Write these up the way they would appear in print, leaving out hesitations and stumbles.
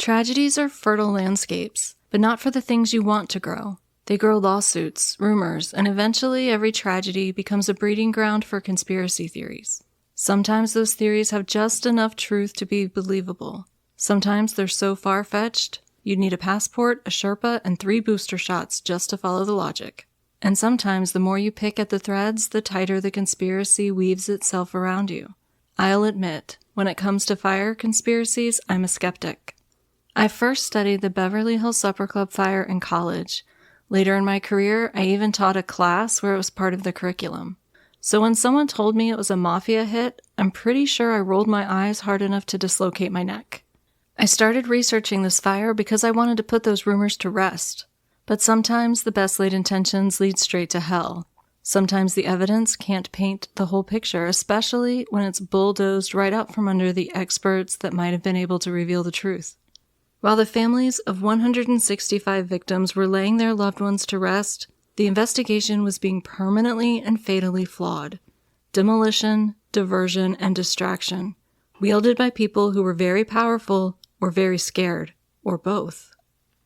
Tragedies are fertile landscapes, but not for the things you want to grow. They grow lawsuits, rumors, and eventually every tragedy becomes a breeding ground for conspiracy theories. Sometimes those theories have just enough truth to be believable. Sometimes they're so far-fetched, you'd need a passport, a Sherpa, and 3 booster shots just to follow the logic. And sometimes the more you pick at the threads, the tighter the conspiracy weaves itself around you. I'll admit, when it comes to fire conspiracies, I'm a skeptic. I first studied the Beverly Hills Supper Club fire in college. Later in my career, I even taught a class where it was part of the curriculum. So when someone told me it was a mafia hit, I'm pretty sure I rolled my eyes hard enough to dislocate my neck. I started researching this fire because I wanted to put those rumors to rest. But sometimes the best laid intentions lead straight to hell. Sometimes the evidence can't paint the whole picture, especially when it's bulldozed right out from under the experts that might have been able to reveal the truth. While the families of 165 victims were laying their loved ones to rest, the investigation was being permanently and fatally flawed. Demolition, diversion, and distraction, wielded by people who were very powerful or very scared, or both.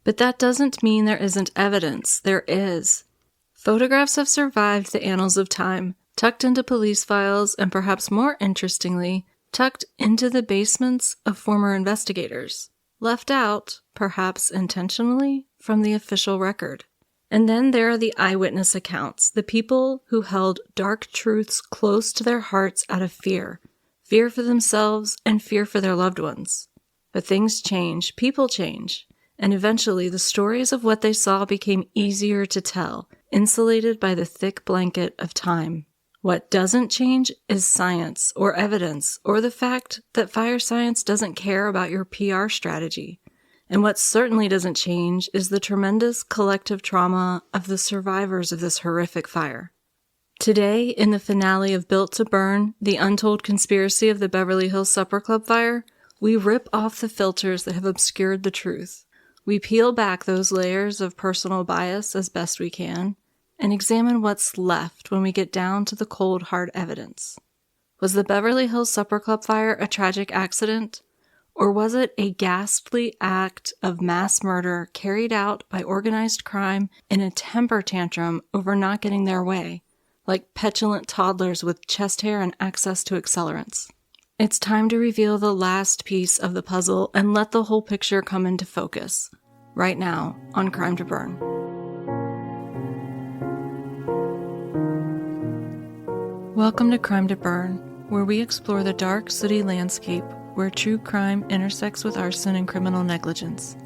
But that doesn't mean there isn't evidence. There is. Photographs have survived the annals of time, tucked into police files, and perhaps more interestingly, tucked into the basements of former investigators. Left out, perhaps intentionally, from the official record. And then there are the eyewitness accounts, the people who held dark truths close to their hearts out of fear for themselves and fear for their loved ones. But things change, people change, and eventually the stories of what they saw became easier to tell, insulated by the thick blanket of time. What doesn't change is science or evidence or the fact that fire science doesn't care about your PR strategy. And what certainly doesn't change is the tremendous collective trauma of the survivors of this horrific fire. Today, in the finale of Built to Burn, the untold conspiracy of the Beverly Hills Supper Club fire, we rip off the filters that have obscured the truth. We peel back those layers of personal bias as best we can, and examine what's left when we get down to the cold, hard evidence. Was the Beverly Hills Supper Club fire a tragic accident? Or was it a ghastly act of mass murder carried out by organized crime in a temper tantrum over not getting their way, like petulant toddlers with chest hair and access to accelerants? It's time to reveal the last piece of the puzzle and let the whole picture come into focus, right now on Crime to Burn. Welcome to Crime to Burn, where we explore the dark, sooty landscape where true crime intersects with arson and criminal negligence.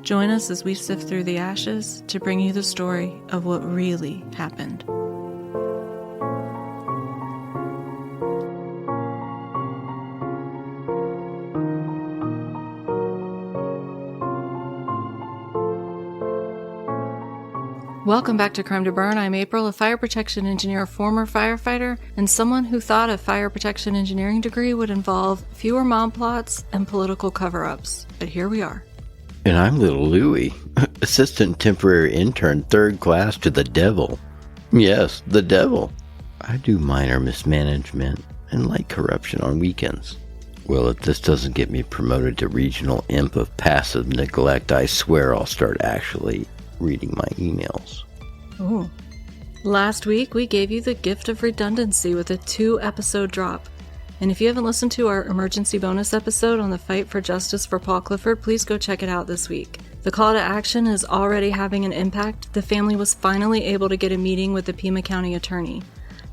Join us as we sift through the ashes to bring you the story of what really happened. Welcome back to Crime to Burn. I'm April, a fire protection engineer, former firefighter, and someone who thought a fire protection engineering degree would involve fewer mob plots and political cover-ups. But here we are. And I'm little Louie, assistant temporary intern, 3rd class to the devil. Yes, the devil. I do minor mismanagement and light corruption on weekends. Well, if this doesn't get me promoted to regional imp of passive neglect, I swear I'll start actually reading my emails. Oh. Last week, we gave you the gift of redundancy with a 2-episode drop. And if you haven't listened to our emergency bonus episode on the fight for justice for Paul Clifford, please go check it out this week. The call to action is already having an impact. The family was finally able to get a meeting with the Pima County attorney.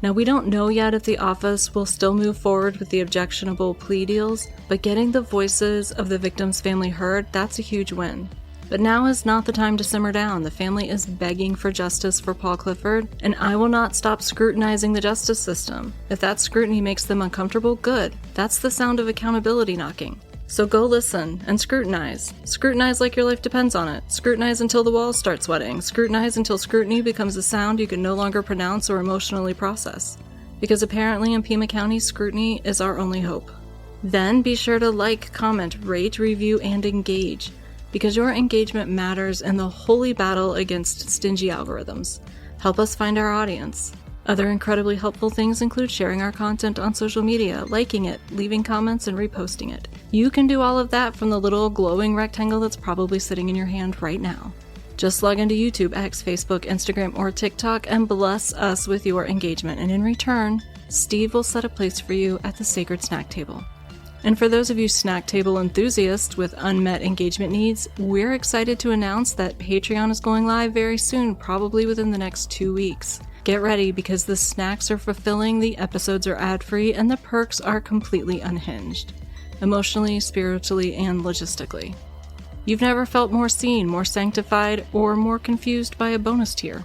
Now, we don't know yet if the office will still move forward with the objectionable plea deals, but getting the voices of the victim's family heard, that's a huge win. But now is not the time to simmer down. The family is begging for justice for Paul Clifford, and I will not stop scrutinizing the justice system. If that scrutiny makes them uncomfortable, good. That's the sound of accountability knocking. So go listen and scrutinize. Scrutinize like your life depends on it. Scrutinize until the walls start sweating. Scrutinize until scrutiny becomes a sound you can no longer pronounce or emotionally process. Because apparently in Pima County, scrutiny is our only hope. Then be sure to like, comment, rate, review, and engage. Because your engagement matters in the holy battle against stingy algorithms. Help us find our audience. Other incredibly helpful things include sharing our content on social media, liking it, leaving comments, and reposting it. You can do all of that from the little glowing rectangle that's probably sitting in your hand right now. Just log into YouTube, X, Facebook, Instagram, or TikTok and bless us with your engagement, and in return, Steve will set a place for you at the sacred snack table. And for those of you snack table enthusiasts with unmet engagement needs, we're excited to announce that Patreon is going live very soon, probably within the next 2 weeks. Get ready because the snacks are fulfilling, the episodes are ad-free, and the perks are completely unhinged. Emotionally, spiritually, and logistically. You've never felt more seen, more sanctified, or more confused by a bonus tier.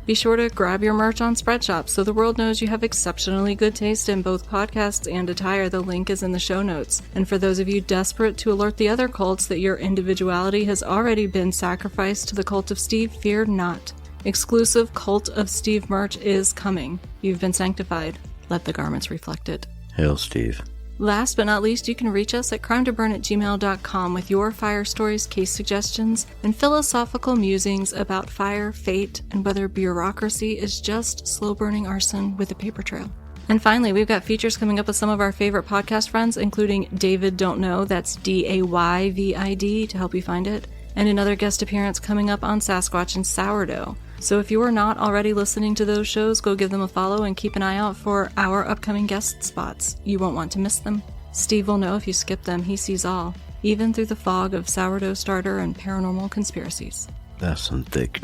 Be sure to grab your merch on Spreadshop so the world knows you have exceptionally good taste in both podcasts and attire. The link is in the show notes. And for those of you desperate to alert the other cults that your individuality has already been sacrificed to the cult of Steve, fear not. Exclusive Cult of Steve merch is coming. You've been sanctified. Let the garments reflect it. Hail, Steve. Last but not least, you can reach us at crimetoburn@gmail.com with your fire stories, case suggestions, and philosophical musings about fire, fate, and whether bureaucracy is just slow-burning arson with a paper trail. And finally, we've got features coming up with some of our favorite podcast friends, including David Don't Know, that's Dayvid, to help you find it, and another guest appearance coming up on Sasquatch and Sourdough. So if you are not already listening to those shows, go give them a follow and keep an eye out for our upcoming guest spots. You won't want to miss them. Steve will know if you skip them. He sees all, even through the fog of sourdough starter and paranormal conspiracies. That's some thick.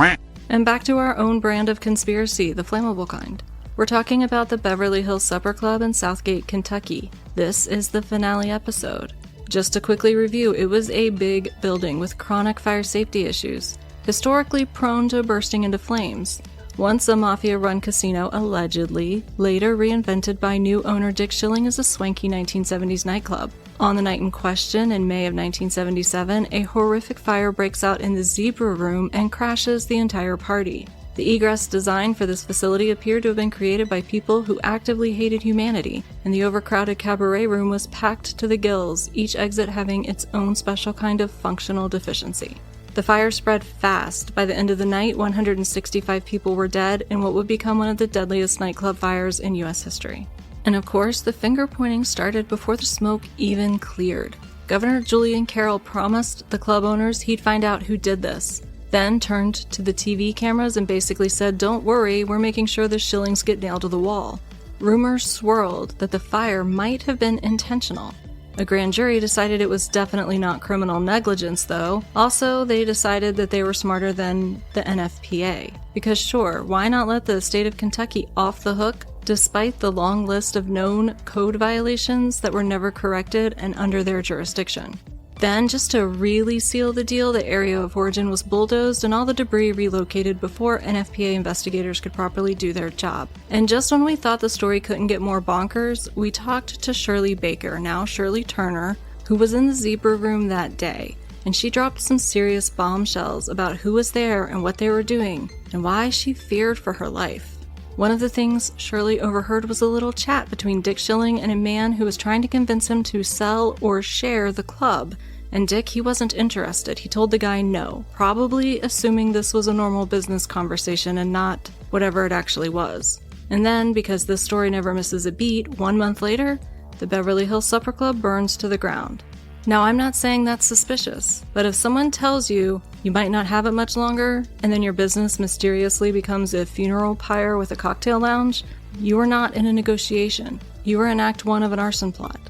And back to our own brand of conspiracy, the flammable kind. We're talking about the Beverly Hills Supper Club in Southgate, Kentucky. This is the finale episode. Just to quickly review, it was a big building with chronic fire safety issues, historically prone to bursting into flames. Once a mafia-run casino, allegedly, later reinvented by new owner Dick Schilling as a swanky 1970s nightclub. On the night in question, in May of 1977, a horrific fire breaks out in the Zebra Room and crashes the entire party. The egress design for this facility appeared to have been created by people who actively hated humanity, and the overcrowded cabaret room was packed to the gills, each exit having its own special kind of functional deficiency. The fire spread fast. By the end of the night, 165 people were dead in what would become one of the deadliest nightclub fires in U.S. history. And of course, the finger-pointing started before the smoke even cleared. Governor Julian Carroll promised the club owners he'd find out who did this, then turned to the TV cameras and basically said, "Don't worry, we're making sure the Schillings get nailed to the wall." Rumors swirled that the fire might have been intentional. A grand jury decided it was definitely not criminal negligence, though. Also, they decided that they were smarter than the NFPA. Because sure, why not let the state of Kentucky off the hook, despite the long list of known code violations that were never corrected and under their jurisdiction? Then, just to really seal the deal, the area of origin was bulldozed and all the debris relocated before NFPA investigators could properly do their job. And just when we thought the story couldn't get more bonkers, we talked to Shirley Baker, now Shirley Turner, who was in the Zebra Room that day, and she dropped some serious bombshells about who was there and what they were doing, and why she feared for her life. One of the things Shirley overheard was a little chat between Dick Schilling and a man who was trying to convince him to sell or share the club. And Dick, he wasn't interested. He told the guy no, probably assuming this was a normal business conversation and not whatever it actually was. And then, because this story never misses a beat, 1 month later, the Beverly Hills Supper Club burns to the ground. Now, I'm not saying that's suspicious, but if someone tells you you might not have it much longer, and then your business mysteriously becomes a funeral pyre with a cocktail lounge, you are not in a negotiation. You are in Act 1 of an arson plot.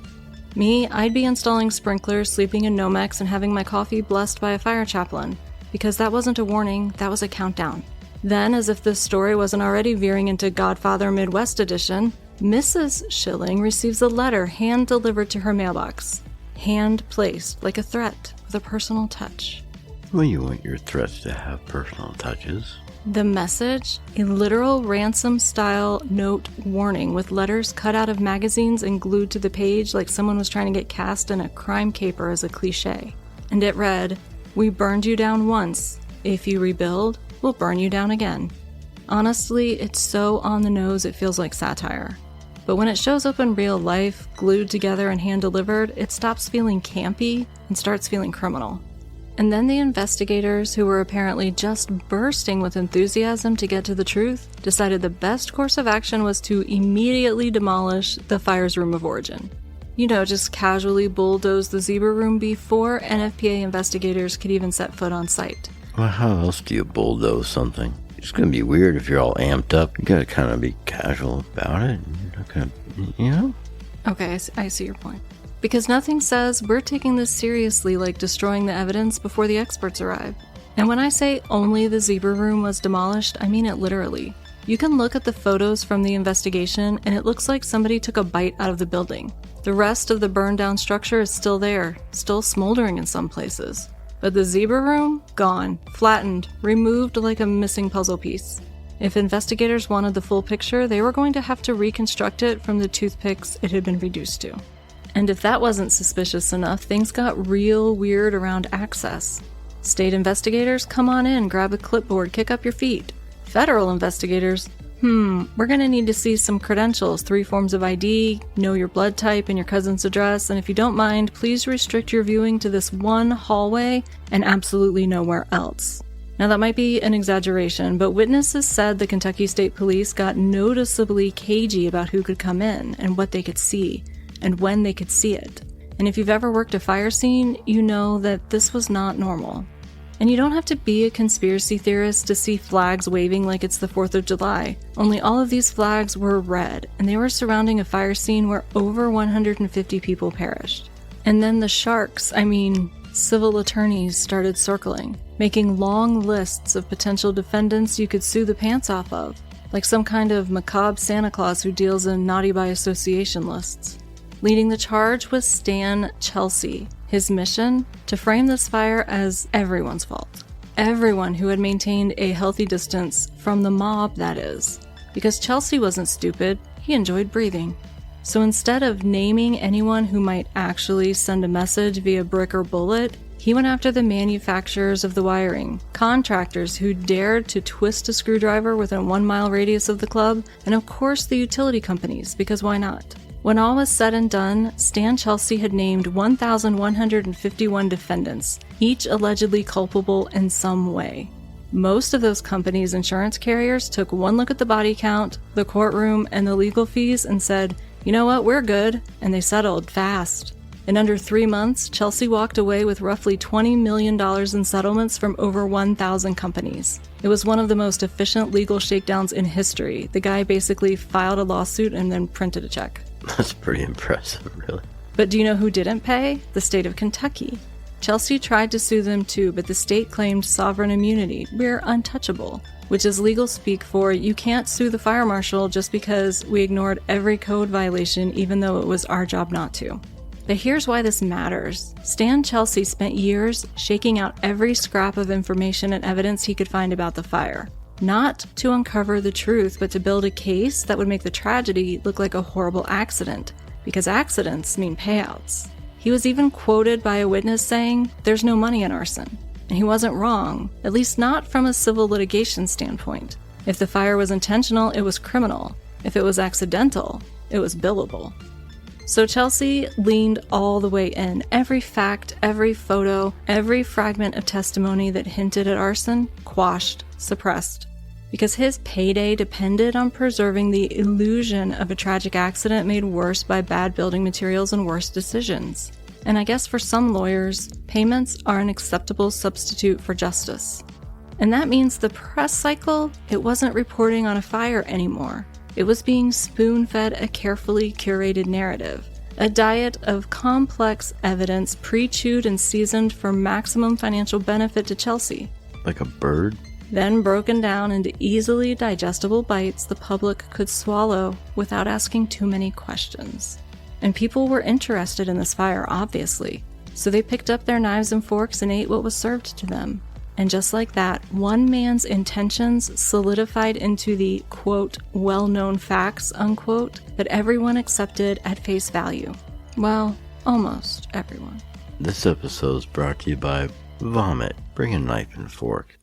Me, I'd be installing sprinklers, sleeping in Nomex, and having my coffee blessed by a fire chaplain, because that wasn't a warning, that was a countdown. Then, as if this story wasn't already veering into Godfather Midwest edition, Mrs. Schilling receives a letter hand-delivered to her mailbox. Hand-placed, like a threat, with a personal touch. Well, you want your threats to have personal touches. The message, a literal ransom-style note warning with letters cut out of magazines and glued to the page like someone was trying to get cast in a crime caper as a cliche. And it read, "We burned you down once. If you rebuild, we'll burn you down again." Honestly, it's so on the nose it feels like satire. But when it shows up in real life, glued together and hand-delivered, it stops feeling campy and starts feeling criminal. And then the investigators, who were apparently just bursting with enthusiasm to get to the truth, decided the best course of action was to immediately demolish the fire's room of origin. You know, just casually bulldoze the zebra room before NFPA investigators could even set foot on site. Well, how else do you bulldoze something? It's going to be weird if you're all amped up. You got to kind of be casual about it. You're not going to, you know? Okay, I see your point. Because nothing says we're taking this seriously like destroying the evidence before the experts arrive. And when I say only the zebra room was demolished, I mean it literally. You can look at the photos from the investigation and it looks like somebody took a bite out of the building. The rest of the burned down structure is still there, still smoldering in some places. But the zebra room? Gone, flattened, removed like a missing puzzle piece. If investigators wanted the full picture, they were going to have to reconstruct it from the toothpicks it had been reduced to. And if that wasn't suspicious enough, things got real weird around access. State investigators, come on in, grab a clipboard, kick up your feet. Federal investigators, we're gonna need to see some credentials, 3 forms of ID, know your blood type and your cousin's address, and if you don't mind, please restrict your viewing to this one hallway and absolutely nowhere else. Now that might be an exaggeration, but witnesses said the Kentucky State Police got noticeably cagey about who could come in and what they could see, and when they could see it. And if you've ever worked a fire scene, you know that this was not normal. And you don't have to be a conspiracy theorist to see flags waving like it's the 4th of July. Only all of these flags were red, and they were surrounding a fire scene where over 150 people perished. And then the civil attorneys started circling, making long lists of potential defendants you could sue the pants off of, like some kind of macabre Santa Claus who deals in naughty by association lists. Leading the charge was Stan Chelsea. His mission? To frame this fire as everyone's fault. Everyone who had maintained a healthy distance from the mob, that is. Because Chelsea wasn't stupid, he enjoyed breathing. So instead of naming anyone who might actually send a message via brick or bullet, he went after the manufacturers of the wiring, contractors who dared to twist a screwdriver within a 1-mile radius of the club, and of course the utility companies, because why not? When all was said and done, Stan Chelsea had named 1,151 defendants, each allegedly culpable in some way. Most of those companies' insurance carriers took one look at the body count, the courtroom, and the legal fees and said, you know what, we're good, and they settled fast. In under 3 months, Chelsea walked away with roughly $20 million in settlements from over 1,000 companies. It was one of the most efficient legal shakedowns in history. The guy basically filed a lawsuit and then printed a check. That's pretty impressive, really. But do you know who didn't pay? The state of Kentucky. Chelsea tried to sue them too, but the state claimed sovereign immunity. We're untouchable, which is legal speak for you can't sue the fire marshal just because we ignored every code violation even though it was our job not to. But here's why this matters. Stan Chelsea spent years shaking out every scrap of information and evidence he could find about the fire. Not to uncover the truth, but to build a case that would make the tragedy look like a horrible accident, because accidents mean payouts. He was even quoted by a witness saying, "There's no money in arson." And he wasn't wrong, at least not from a civil litigation standpoint. If the fire was intentional, it was criminal. If it was accidental, it was billable. So Chelsea leaned all the way in. Every fact, every photo, every fragment of testimony that hinted at arson, quashed, suppressed. Because his payday depended on preserving the illusion of a tragic accident made worse by bad building materials and worse decisions. And I guess for some lawyers, payments are an acceptable substitute for justice. And that means the press cycle, it wasn't reporting on a fire anymore. It was being spoon-fed a carefully curated narrative, a diet of complex evidence pre-chewed and seasoned for maximum financial benefit to Chelsea. Like a bird? Then broken down into easily digestible bites the public could swallow without asking too many questions. And people were interested in this fire, obviously, so they picked up their knives and forks and ate what was served to them. And just like that, one man's intentions solidified into the, quote, well-known facts, unquote, that everyone accepted at face value. Well, almost everyone. This episode is brought to you by Vomit. Bring a knife and fork.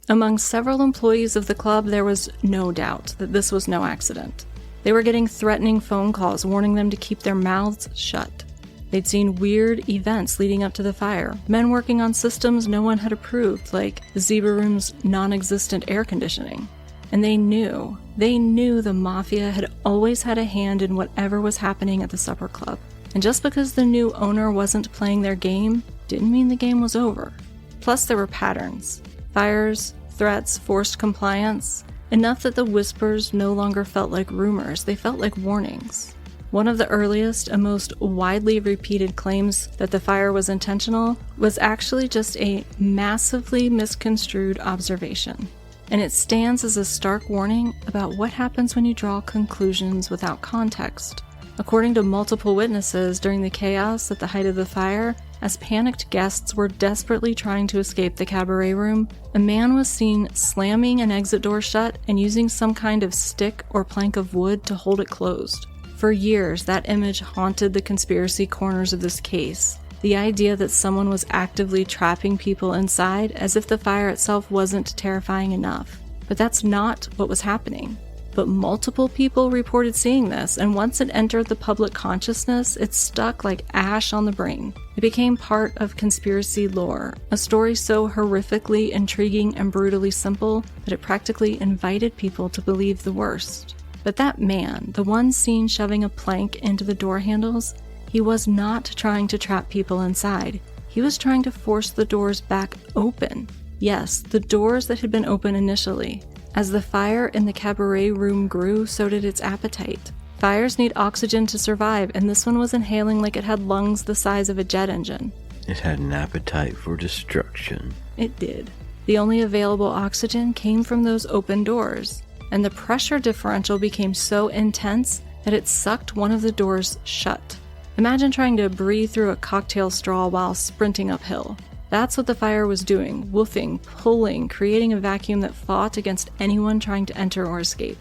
Among several employees of the club, there was no doubt that this was no accident. They were getting threatening phone calls warning them to keep their mouths shut. They'd seen weird events leading up to the fire, men working on systems no one had approved, like the Zebra Room's non-existent air conditioning. And they knew the mafia had always had a hand in whatever was happening at the supper club. And just because the new owner wasn't playing their game, didn't mean the game was over. Plus there were patterns. Fires, threats, forced compliance. Enough that the whispers no longer felt like rumors, they felt like warnings. One of the earliest and most widely repeated claims that the fire was intentional was actually just a massively misconstrued observation. And it stands as a stark warning about what happens when you draw conclusions without context. According to multiple witnesses during the chaos at the height of the fire, as panicked guests were desperately trying to escape the cabaret room, a man was seen slamming an exit door shut and using some kind of stick or plank of wood to hold it closed. For years, that image haunted the conspiracy corners of this case. The idea that someone was actively trapping people inside as if the fire itself wasn't terrifying enough. But that's not what was happening. But multiple people reported seeing this, and once it entered the public consciousness, it stuck like ash on the brain. It became part of conspiracy lore, a story so horrifically intriguing and brutally simple that it practically invited people to believe the worst. But that man, the one seen shoving a plank into the door handles, he was not trying to trap people inside. He was trying to force the doors back open. Yes, the doors that had been open initially. As the fire in the cabaret room grew, so did its appetite. Fires need oxygen to survive, and this one was inhaling like it had lungs the size of a jet engine. It had an appetite for destruction. It did. The only available oxygen came from those open doors, and the pressure differential became so intense that it sucked one of the doors shut. Imagine trying to breathe through a cocktail straw while sprinting uphill. That's what the fire was doing, woofing, pulling, creating a vacuum that fought against anyone trying to enter or escape.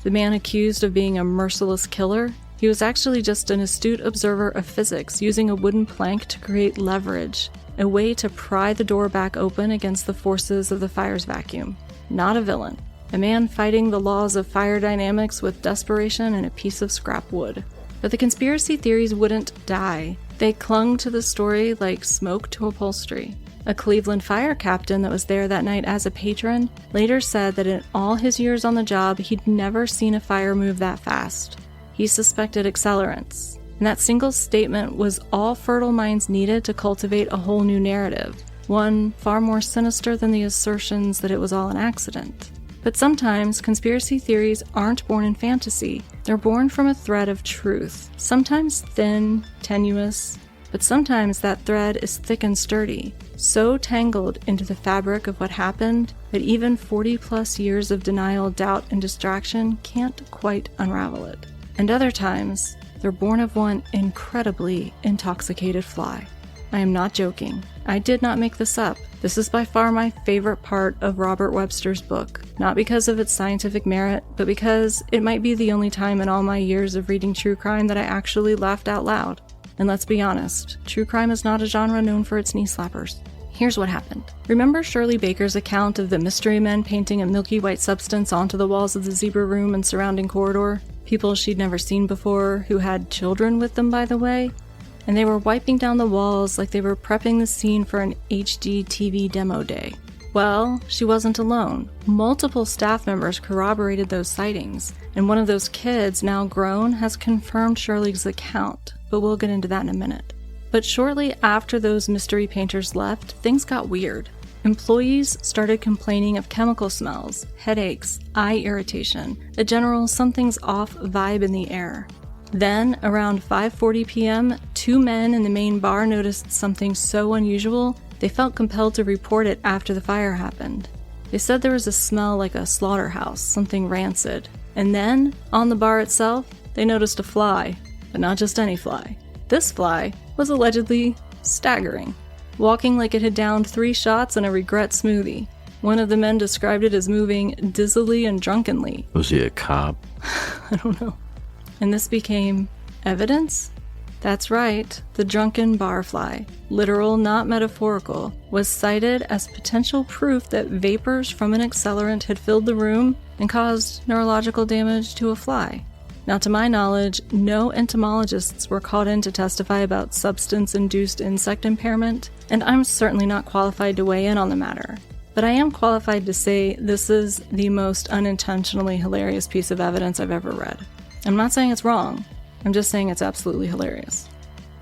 The man accused of being a merciless killer, he was actually just an astute observer of physics, using a wooden plank to create leverage, a way to pry the door back open against the forces of the fire's vacuum. Not a villain. A man fighting the laws of fire dynamics with desperation and a piece of scrap wood. But the conspiracy theories wouldn't die. They clung to the story like smoke to upholstery. A Cleveland fire captain that was there that night as a patron later said that in all his years on the job, he'd never seen a fire move that fast. He suspected accelerants. And that single statement was all fertile minds needed to cultivate a whole new narrative, one far more sinister than the assertions that it was all an accident. But sometimes conspiracy theories aren't born in fantasy. They're born from a thread of truth, sometimes thin, tenuous, but sometimes that thread is thick and sturdy, so tangled into the fabric of what happened that even 40-plus years of denial, doubt, and distraction can't quite unravel it. And other times, they're born of one incredibly intoxicated fly. I am not joking. I did not make this up. This is by far my favorite part of Robert Webster's book, not because of its scientific merit, but because it might be the only time in all my years of reading true crime that I actually laughed out loud. And let's be honest, true crime is not a genre known for its knee slappers. Here's what happened. Remember Shirley Baker's account of the mystery men painting a milky white substance onto the walls of the Zebra Room and surrounding corridor? People she'd never seen before, who had children with them, by the way? And they were wiping down the walls like they were prepping the scene for an HD TV demo day. Well, she wasn't alone. Multiple staff members corroborated those sightings, and one of those kids, now grown, has confirmed Shirley's account, but we'll get into that in a minute. But shortly after those mystery painters left, things got weird. Employees started complaining of chemical smells, headaches, eye irritation, a general something's off vibe in the air. Then, around 5:40 p.m., two men in the main bar noticed something so unusual, they felt compelled to report it after the fire happened. They said there was a smell like a slaughterhouse, something rancid. And then, on the bar itself, they noticed a fly, but not just any fly. This fly was allegedly staggering, walking like it had downed 3 shots and a regret smoothie. One of the men described it as moving dizzily and drunkenly. Was he a cop? I don't know. And this became evidence That's right, the drunken barfly, literal not metaphorical, was cited as potential proof that vapors from an accelerant had filled the room and caused neurological damage to a fly. Now, to my knowledge, no entomologists were called in to testify about substance-induced insect impairment, and I'm certainly not qualified to weigh in on the matter. But I am qualified to say this is the most unintentionally hilarious piece of evidence I've ever read. I'm not saying it's wrong, I'm just saying it's absolutely hilarious.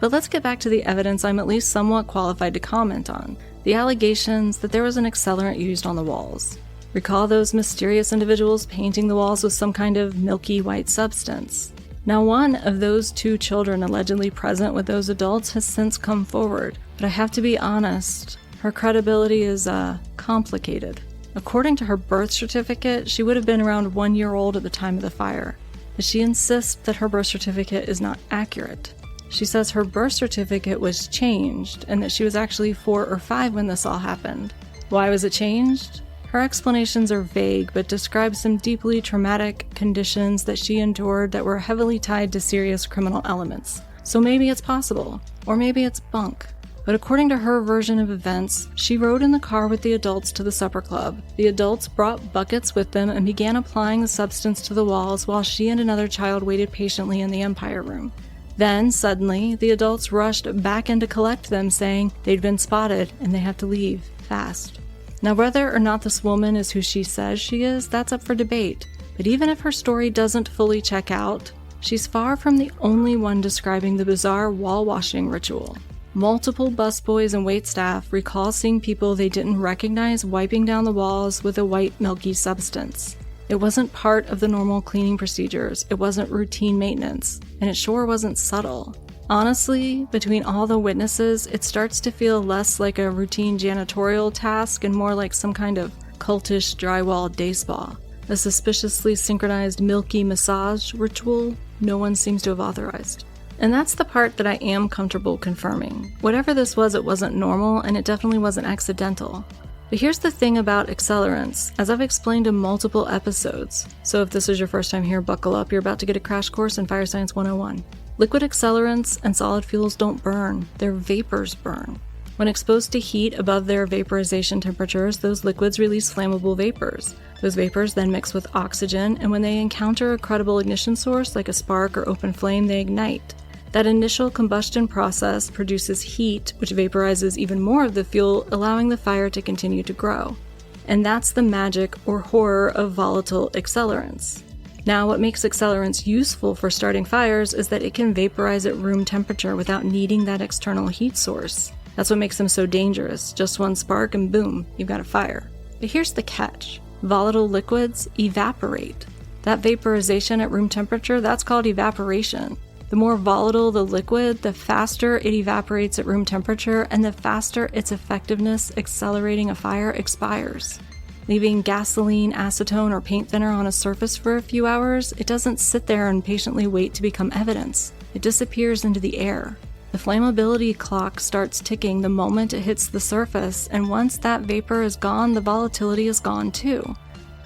But let's get back to the evidence I'm at least somewhat qualified to comment on, the allegations that there was an accelerant used on the walls. Recall those mysterious individuals painting the walls with some kind of milky white substance. Now, one of those 2 children allegedly present with those adults has since come forward, but I have to be honest, her credibility is, complicated. According to her birth certificate, she would have been around 1 year old at the time of the fire, but she insists that her birth certificate is not accurate. She says her birth certificate was changed and that she was actually 4 or 5 when this all happened. Why was it changed? Her explanations are vague, but describe some deeply traumatic conditions that she endured that were heavily tied to serious criminal elements. So maybe it's possible, or maybe it's bunk. But according to her version of events, she rode in the car with the adults to the supper club. The adults brought buckets with them and began applying the substance to the walls while she and another child waited patiently in the Empire Room. Then, suddenly, the adults rushed back in to collect them, saying they'd been spotted and they had to leave, fast. Now, whether or not this woman is who she says she is, that's up for debate. But even if her story doesn't fully check out, she's far from the only one describing the bizarre wall-washing ritual. Multiple busboys and waitstaff recall seeing people they didn't recognize wiping down the walls with a white milky substance. It wasn't part of the normal cleaning procedures, it wasn't routine maintenance, and it sure wasn't subtle. Honestly, between all the witnesses, it starts to feel less like a routine janitorial task and more like some kind of cultish drywall day spa. A suspiciously synchronized milky massage ritual no one seems to have authorized. And that's the part that I am comfortable confirming. Whatever this was, it wasn't normal, and it definitely wasn't accidental. But here's the thing about accelerants, as I've explained in multiple episodes. So if this is your first time here, buckle up, you're about to get a crash course in Fire Science 101. Liquid accelerants and solid fuels don't burn, their vapors burn. When exposed to heat above their vaporization temperatures, those liquids release flammable vapors. Those vapors then mix with oxygen, and when they encounter a credible ignition source like a spark or open flame, they ignite. That initial combustion process produces heat, which vaporizes even more of the fuel, allowing the fire to continue to grow. And that's the magic or horror of volatile accelerants. Now, what makes accelerants useful for starting fires is that it can vaporize at room temperature without needing that external heat source. That's what makes them so dangerous. Just one spark and boom, you've got a fire. But here's the catch. Volatile liquids evaporate. That vaporization at room temperature, that's called evaporation. The more volatile the liquid, the faster it evaporates at room temperature, and the faster its effectiveness accelerating a fire expires. Leaving gasoline, acetone, or paint thinner on a surface for a few hours, it doesn't sit there and patiently wait to become evidence. It disappears into the air. The flammability clock starts ticking the moment it hits the surface, and once that vapor is gone, the volatility is gone too.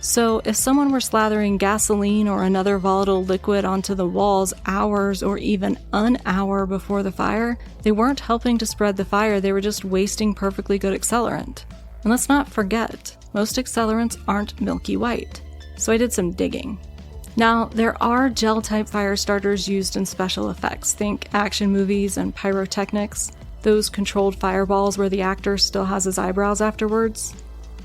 So if someone were slathering gasoline or another volatile liquid onto the walls hours or even an hour before the fire, they weren't helping to spread the fire, they were just wasting perfectly good accelerant. And let's not forget, most accelerants aren't milky white. So I did some digging. Now, there are gel-type fire starters used in special effects. Think action movies and pyrotechnics, those controlled fireballs where the actor still has his eyebrows afterwards.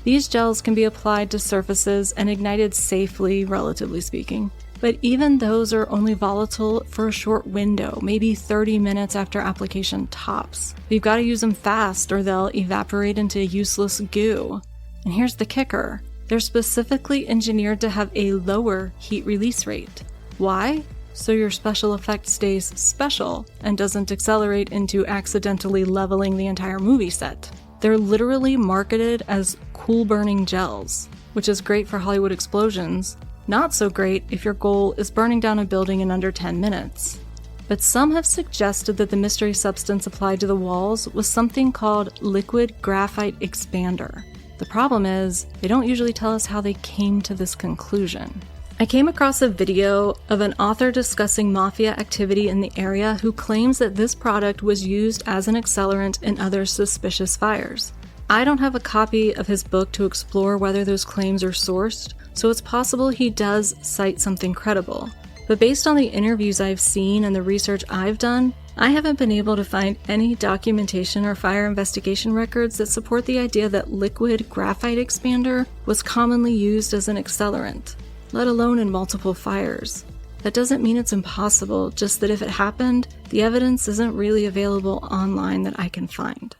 These gels can be applied to surfaces and ignited safely, relatively speaking. But even those are only volatile for a short window, maybe 30 minutes after application tops. But you've got to use them fast or they'll evaporate into useless goo. And here's the kicker. They're specifically engineered to have a lower heat release rate. Why? So your special effect stays special and doesn't accelerate into accidentally leveling the entire movie set. They're literally marketed as cool-burning gels, which is great for Hollywood explosions, not so great if your goal is burning down a building in under 10 minutes. But some have suggested that the mystery substance applied to the walls was something called liquid graphite expander. The problem is, they don't usually tell us how they came to this conclusion. I came across a video of an author discussing mafia activity in the area who claims that this product was used as an accelerant in other suspicious fires. I don't have a copy of his book to explore whether those claims are sourced, so it's possible he does cite something credible. But based on the interviews I've seen and the research I've done, I haven't been able to find any documentation or fire investigation records that support the idea that liquid graphite expander was commonly used as an accelerant, let alone in multiple fires. That doesn't mean it's impossible, just that if it happened, the evidence isn't really available online that I can find.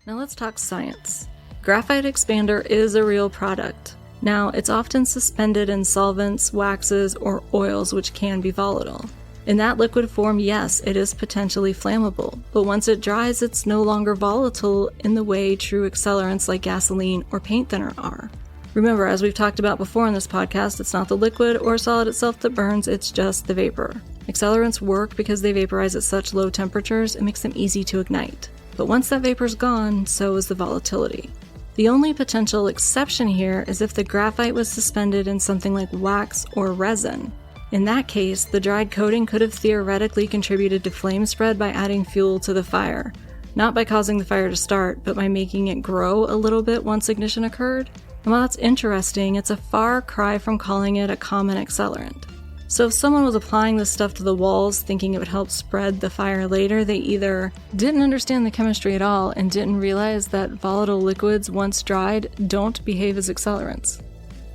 Now let's talk science. Graphite expander is a real product. Now, it's often suspended in solvents, waxes, or oils which can be volatile. In that liquid form, yes, it is potentially flammable, but once it dries, it's no longer volatile in the way true accelerants like gasoline or paint thinner are. Remember, as we've talked about before in this podcast, it's not the liquid or solid itself that burns, it's just the vapor. Accelerants work because they vaporize at such low temperatures, it makes them easy to ignite. But once that vapor's gone, so is the volatility. The only potential exception here is if the graphite was suspended in something like wax or resin. In that case, the dried coating could have theoretically contributed to flame spread by adding fuel to the fire. Not by causing the fire to start, but by making it grow a little bit once ignition occurred. And while that's interesting, it's a far cry from calling it a common accelerant. So if someone was applying this stuff to the walls thinking it would help spread the fire later, they either didn't understand the chemistry at all and didn't realize that volatile liquids, once dried, don't behave as accelerants.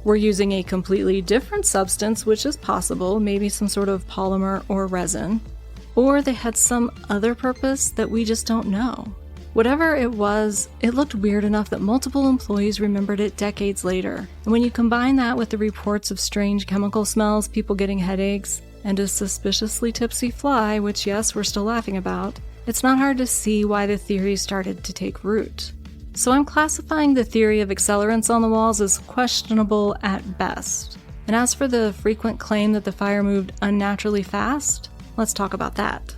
We're using a completely different substance, which is possible, maybe some sort of polymer or resin, or they had some other purpose that we just don't know. Whatever it was, it looked weird enough that multiple employees remembered it decades later. And when you combine that with the reports of strange chemical smells, people getting headaches, and a suspiciously tipsy fly, which yes, we're still laughing about, it's not hard to see why the theory started to take root. So I'm classifying the theory of accelerants on the walls as questionable at best. And as for the frequent claim that the fire moved unnaturally fast, let's talk about that.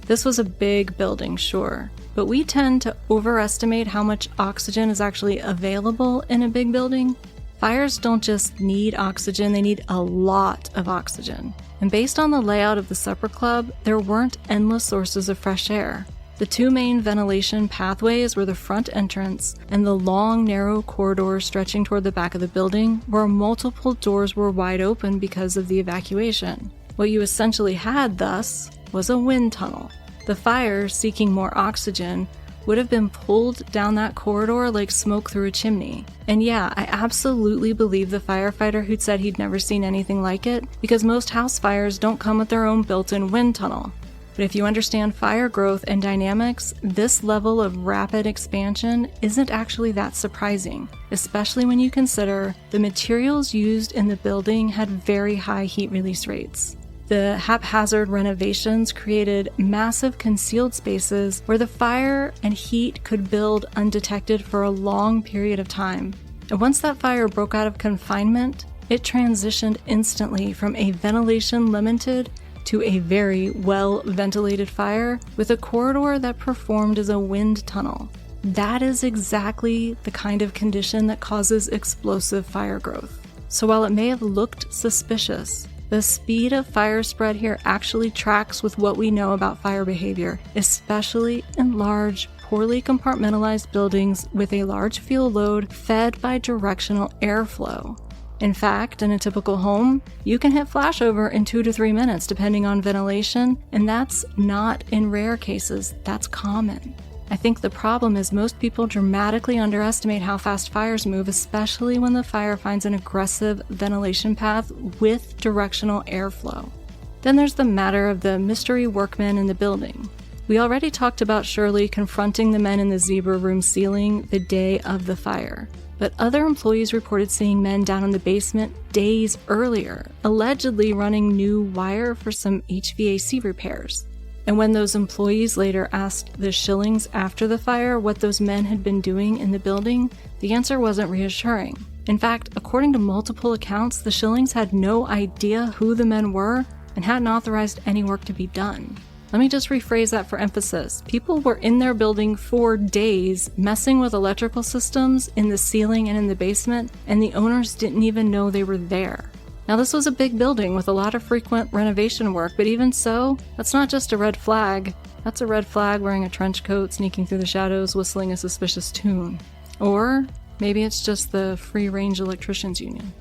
This was a big building, sure. But we tend to overestimate how much oxygen is actually available in a big building. Fires don't just need oxygen, they need a lot of oxygen. And based on the layout of the supper club, there weren't endless sources of fresh air. The two main ventilation pathways were the front entrance and the long, narrow corridor stretching toward the back of the building, where multiple doors were wide open because of the evacuation. What you essentially had, thus, was a wind tunnel. The fire, seeking more oxygen, would have been pulled down that corridor like smoke through a chimney. And yeah, I absolutely believe the firefighter who'd said he'd never seen anything like it, because most house fires don't come with their own built-in wind tunnel. But if you understand fire growth and dynamics, this level of rapid expansion isn't actually that surprising, especially when you consider the materials used in the building had very high heat release rates. The haphazard renovations created massive concealed spaces where the fire and heat could build undetected for a long period of time. And once that fire broke out of confinement, it transitioned instantly from a ventilation-limited to a very well-ventilated fire with a corridor that performed as a wind tunnel. That is exactly the kind of condition that causes explosive fire growth. So while it may have looked suspicious, the speed of fire spread here actually tracks with what we know about fire behavior, especially in large, poorly compartmentalized buildings with a large fuel load fed by directional airflow. In fact, in a typical home, you can hit flashover in 2 to 3 minutes depending on ventilation, and that's not in rare cases, that's common. I think the problem is most people dramatically underestimate how fast fires move, especially when the fire finds an aggressive ventilation path with directional airflow. Then there's the matter of the mystery workmen in the building. We already talked about Shirley confronting the men in the zebra room ceiling the day of the fire, but other employees reported seeing men down in the basement days earlier, allegedly running new wire for some HVAC repairs. And when those employees later asked the Shillings after the fire what those men had been doing in the building, the answer wasn't reassuring. In fact, according to multiple accounts, the Shillings had no idea who the men were and hadn't authorized any work to be done. Let me just rephrase that for emphasis. People were in their building for days, messing with electrical systems in the ceiling and in the basement, and the owners didn't even know they were there. Now, this was a big building with a lot of frequent renovation work, but even so, that's not just a red flag. That's a red flag wearing a trench coat, sneaking through the shadows, whistling a suspicious tune. Or maybe it's just the free-range electricians union.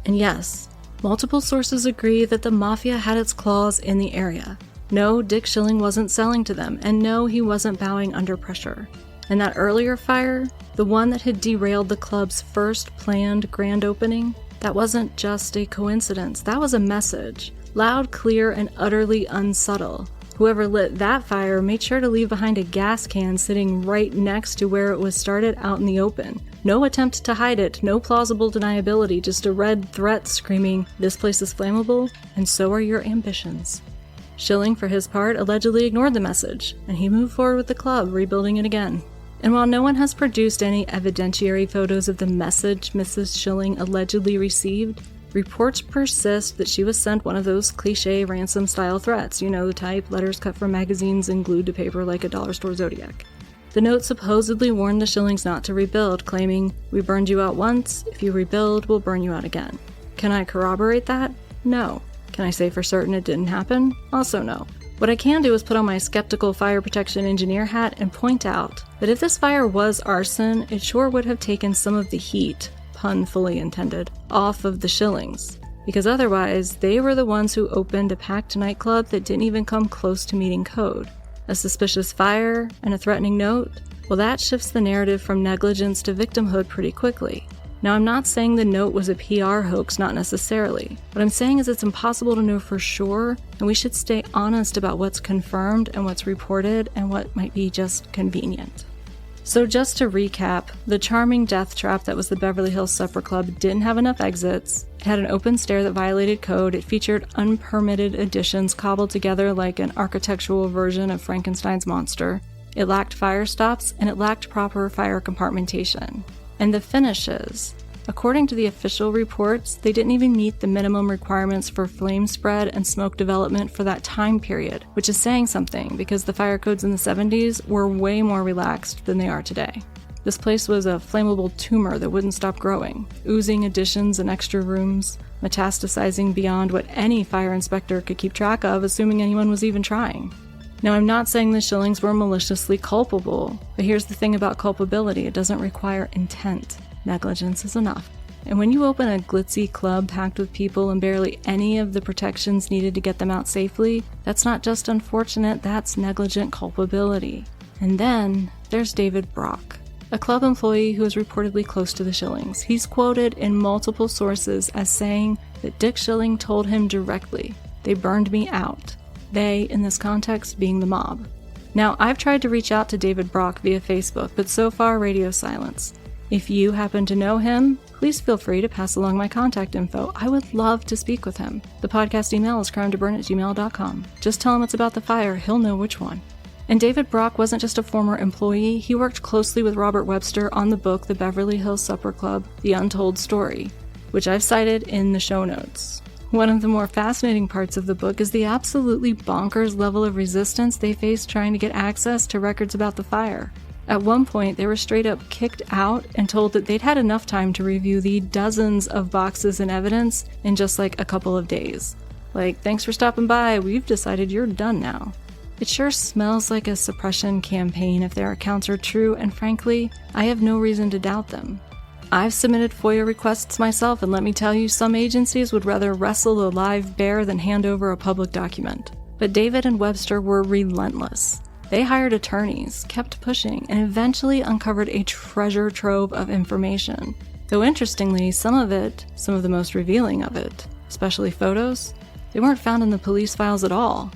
And yes, multiple sources agree that the mafia had its claws in the area. No, Dick Schilling wasn't selling to them, and no, he wasn't bowing under pressure. And that earlier fire, the one that had derailed the club's first planned grand opening, that wasn't just a coincidence. That was a message, loud, clear, and utterly unsubtle. Whoever lit that fire made sure to leave behind a gas can sitting right next to where it was started out in the open. No attempt to hide it, no plausible deniability, just a red threat screaming, "This place is flammable, and so are your ambitions." Schilling, for his part, allegedly ignored the message, and he moved forward with the club, rebuilding it again. And while no one has produced any evidentiary photos of the message Mrs. Schilling allegedly received, reports persist that she was sent one of those cliché ransom-style threats, you know, the type, letters cut from magazines and glued to paper like a dollar store Zodiac. The note supposedly warned the Schillings not to rebuild, claiming, "We burned you out once, if you rebuild, we'll burn you out again." Can I corroborate that? No. Can I say for certain it didn't happen? Also no. What I can do is put on my skeptical fire protection engineer hat and point out that if this fire was arson, it sure would have taken some of the heat, pun fully intended, off of the Schillings. Because otherwise, they were the ones who opened a packed nightclub that didn't even come close to meeting code. A suspicious fire and a threatening note? Well, that shifts the narrative from negligence to victimhood pretty quickly. Now, I'm not saying the note was a PR hoax, not necessarily. What I'm saying is it's impossible to know for sure, and we should stay honest about what's confirmed and what's reported and what might be just convenient. So just to recap, the charming death trap that was the Beverly Hills Supper Club didn't have enough exits. It had an open stair that violated code. It featured unpermitted additions cobbled together like an architectural version of Frankenstein's monster. It lacked fire stops, and it lacked proper fire compartmentation. And the finishes. According to the official reports, they didn't even meet the minimum requirements for flame spread and smoke development for that time period, which is saying something because the fire codes in the 70s were way more relaxed than they are today. This place was a flammable tumor that wouldn't stop growing, oozing additions and extra rooms, metastasizing beyond what any fire inspector could keep track of, assuming anyone was even trying. Now, I'm not saying the Schillings were maliciously culpable, but here's the thing about culpability. It doesn't require intent. Negligence is enough. And when you open a glitzy club packed with people and barely any of the protections needed to get them out safely, that's not just unfortunate, that's negligent culpability. And then there's David Brock, a club employee who is reportedly close to the Schillings. He's quoted in multiple sources as saying that Dick Schilling told him directly, "They burned me out." They, in this context, being the mob. Now, I've tried to reach out to David Brock via Facebook, but so far, radio silence. If you happen to know him, please feel free to pass along my contact info. I would love to speak with him. The podcast email is crimetoburn@gmail.com. Just tell him it's about the fire, he'll know which one. And David Brock wasn't just a former employee, he worked closely with Robert Webster on the book The Beverly Hills Supper Club, The Untold Story, which I've cited in the show notes. One of the more fascinating parts of the book is the absolutely bonkers level of resistance they faced trying to get access to records about the fire. At one point, they were straight up kicked out and told that they'd had enough time to review the dozens of boxes and evidence in just like a couple of days. Like, thanks for stopping by, we've decided you're done now. It sure smells like a suppression campaign if their accounts are true, and frankly, I have no reason to doubt them. I've submitted FOIA requests myself, and let me tell you, some agencies would rather wrestle a live bear than hand over a public document. But David and Webster were relentless. They hired attorneys, kept pushing, and eventually uncovered a treasure trove of information. Though interestingly, some of the most revealing of it, especially photos, they weren't found in the police files at all.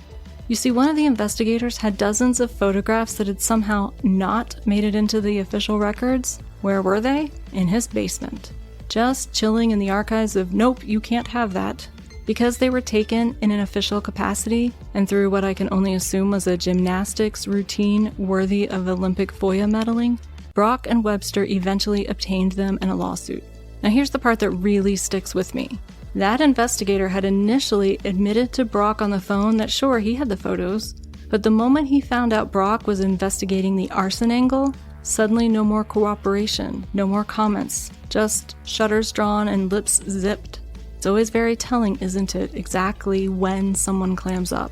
You see, one of the investigators had dozens of photographs that had somehow not made it into the official records. Where were they? In his basement. Just chilling in the archives of, nope, you can't have that. Because they were taken in an official capacity, and through what I can only assume was a gymnastics routine worthy of Olympic FOIA medaling, Brock and Webster eventually obtained them in a lawsuit. Now here's the part that really sticks with me. That investigator had initially admitted to Brock on the phone that sure, he had the photos, But the moment he found out Brock was investigating the arson angle, suddenly no more cooperation, no more comments, just shutters drawn and lips zipped. It's always very telling, isn't it, exactly when someone clams up.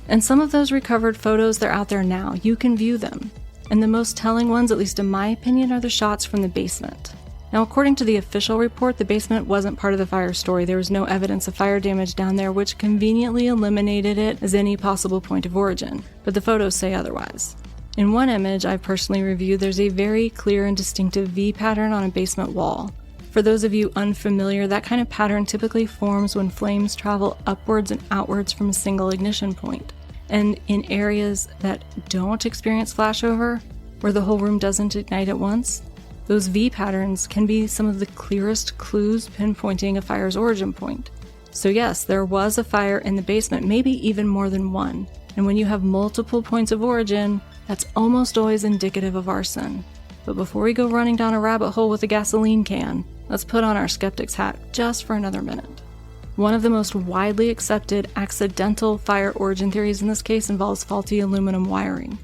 And some of those recovered photos, they're out there now. You can view them. And the most telling ones, at least in my opinion, are the shots from the basement. Now, according to the official report, the basement wasn't part of the fire story. There was no evidence of fire damage down there, which conveniently eliminated it as any possible point of origin. But the photos say otherwise. In one image I've personally reviewed, there's a very clear and distinctive V pattern on a basement wall. For those of you unfamiliar, that kind of pattern typically forms when flames travel upwards and outwards from a single ignition point. And in areas that don't experience flashover, where the whole room doesn't ignite at once, those V patterns can be some of the clearest clues pinpointing a fire's origin point. So yes, there was a fire in the basement, maybe even more than one. And when you have multiple points of origin, that's almost always indicative of arson. But before we go running down a rabbit hole with a gasoline can, let's put on our skeptic's hat just for another minute. One of the most widely accepted accidental fire origin theories in this case involves faulty aluminum wiring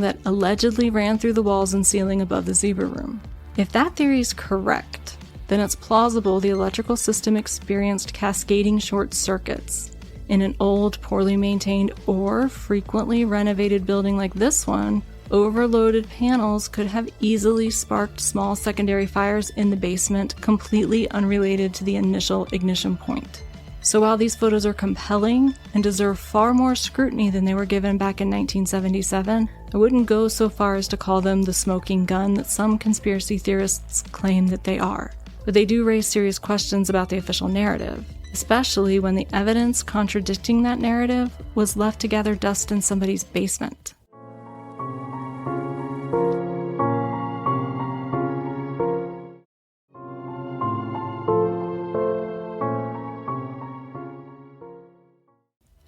that allegedly ran through the walls and ceiling above the zebra room. If that theory is correct, then it's plausible the electrical system experienced cascading short circuits. In an old, poorly maintained, or frequently renovated building like this one, overloaded panels could have easily sparked small secondary fires in the basement, completely unrelated to the initial ignition point. So while these photos are compelling and deserve far more scrutiny than they were given back in 1977, I wouldn't go so far as to call them the smoking gun that some conspiracy theorists claim that they are. But they do raise serious questions about the official narrative, especially when the evidence contradicting that narrative was left to gather dust in somebody's basement.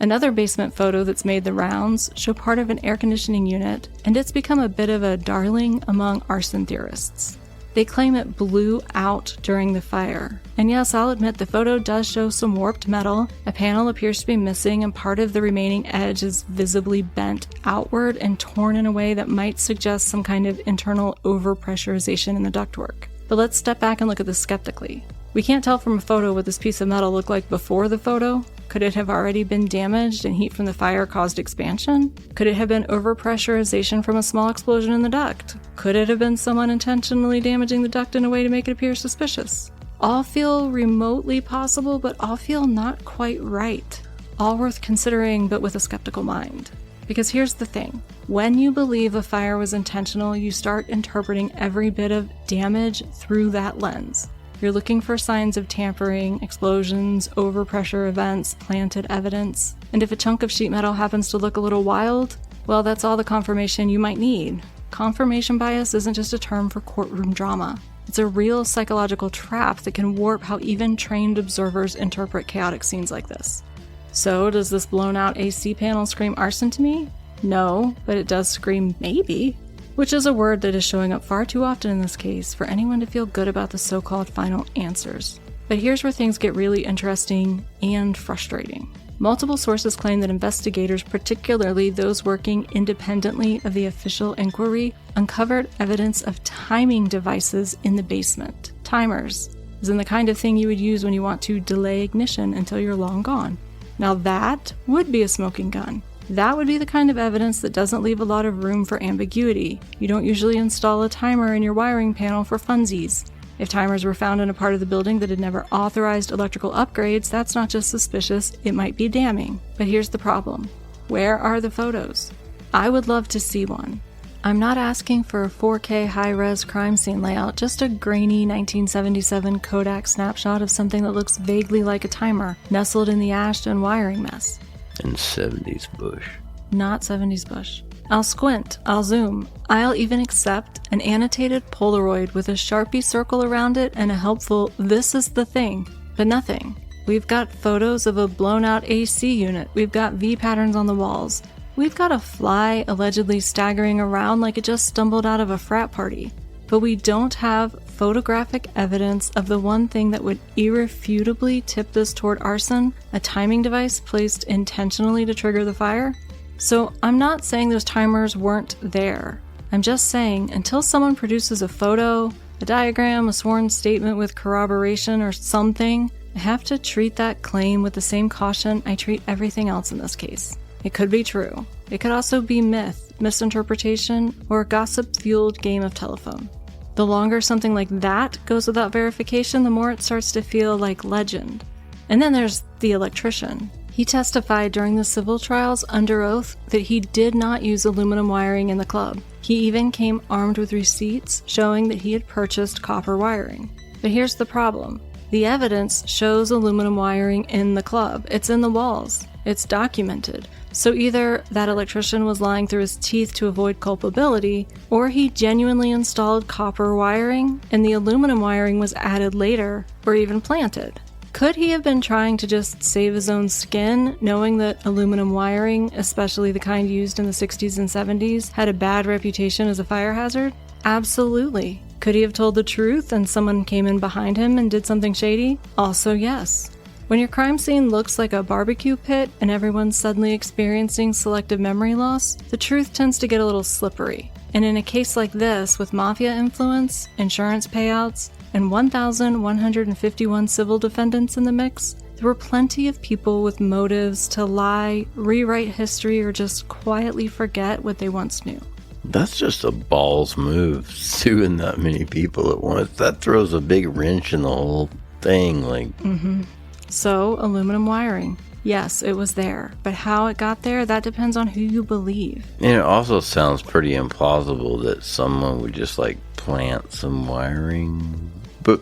Another basement photo that's made the rounds show part of an air conditioning unit, and it's become a bit of a darling among arson theorists. They claim it blew out during the fire. And yes, I'll admit the photo does show some warped metal, a panel appears to be missing, and part of the remaining edge is visibly bent outward and torn in a way that might suggest some kind of internal overpressurization in the ductwork. But let's step back and look at this skeptically. We can't tell from a photo what this piece of metal looked like before the photo. Could it have already been damaged and heat from the fire caused expansion? Could it have been overpressurization from a small explosion in the duct? Could it have been someone intentionally damaging the duct in a way to make it appear suspicious? All feel remotely possible, but all feel not quite right. All worth considering, but with a skeptical mind. Because here's the thing. When you believe a fire was intentional, you start interpreting every bit of damage through that lens. You're looking for signs of tampering, explosions, overpressure events, planted evidence. And if a chunk of sheet metal happens to look a little wild, well, that's all the confirmation you might need. Confirmation bias isn't just a term for courtroom drama. It's a real psychological trap that can warp how even trained observers interpret chaotic scenes like this. So, does this blown out AC panel scream arson to me? No, but it does scream maybe. Which is a word that is showing up far too often in this case for anyone to feel good about the so-called final answers. But here's where things get really interesting and frustrating. Multiple sources claim that investigators, particularly those working independently of the official inquiry, uncovered evidence of timing devices in the basement. Timers, as in the kind of thing you would use when you want to delay ignition until you're long gone. Now that would be a smoking gun. That would be the kind of evidence that doesn't leave a lot of room for ambiguity. You don't usually install a timer in your wiring panel for funsies. If timers were found in a part of the building that had never authorized electrical upgrades, that's not just suspicious, it might be damning. But here's the problem. Where are the photos? I would love to see one. I'm not asking for a 4K high-res crime scene layout, just a grainy 1977 Kodak snapshot of something that looks vaguely like a timer, nestled in the ash and wiring mess. And 70s bush. Not 70s bush. I'll squint, I'll zoom, I'll even accept an annotated Polaroid with a Sharpie circle around it and a helpful "this is the thing," but nothing. We've got photos of a blown out AC unit, we've got V patterns on the walls, we've got a fly allegedly staggering around like it just stumbled out of a frat party. But we don't have photographic evidence of the one thing that would irrefutably tip this toward arson, a timing device placed intentionally to trigger the fire. So I'm not saying those timers weren't there. I'm just saying until someone produces a photo, a diagram, a sworn statement with corroboration or something, I have to treat that claim with the same caution I treat everything else in this case. It could be true. It could also be myth, misinterpretation, or a gossip-fueled game of telephone. The longer something like that goes without verification, the more it starts to feel like legend. And then there's the electrician. He testified during the civil trials under oath that he did not use aluminum wiring in the club. He even came armed with receipts showing that he had purchased copper wiring. But here's the problem. The evidence shows aluminum wiring in the club. It's in the walls. It's documented. So either that electrician was lying through his teeth to avoid culpability, or he genuinely installed copper wiring and the aluminum wiring was added later or even planted. Could he have been trying to just save his own skin, knowing that aluminum wiring, especially the kind used in the 60s and 70s, had a bad reputation as a fire hazard? Absolutely. Could he have told the truth and someone came in behind him and did something shady? Also yes. When your crime scene looks like a barbecue pit and everyone's suddenly experiencing selective memory loss, the truth tends to get a little slippery. And in a case like this, with mafia influence, insurance payouts, and 1,151 civil defendants in the mix, there were plenty of people with motives to lie, rewrite history, or just quietly forget what they once knew. That's just a balls move, suing that many people at once. That throws a big wrench in the whole thing, So, aluminum wiring. Yes, it was there, but how it got there, that depends on who you believe. And it also sounds pretty implausible that someone would just, plant some wiring. But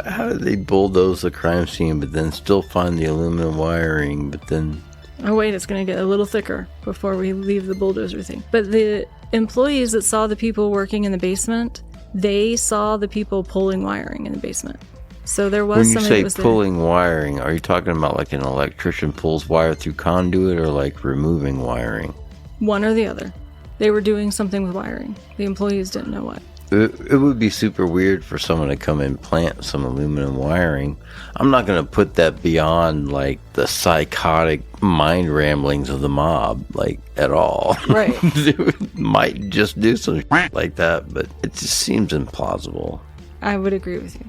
how did they bulldoze the crime scene, but then still find the aluminum wiring, but then... Oh wait, it's going to get a little thicker before we leave the bulldozer thing. But the employees that saw the people working in the basement, they saw the people pulling wiring in the basement. So there was somebody that was there. When you say pulling wiring, are you talking about like an electrician pulls wire through conduit or like removing wiring? One or the other. They were doing something with wiring. The employees didn't know what. It would be super weird for someone to come and plant some aluminum wiring. I'm not going to put that beyond like the psychotic mind ramblings of the mob, at all. Right. They might just do some like that, but it just seems implausible. I would agree with you.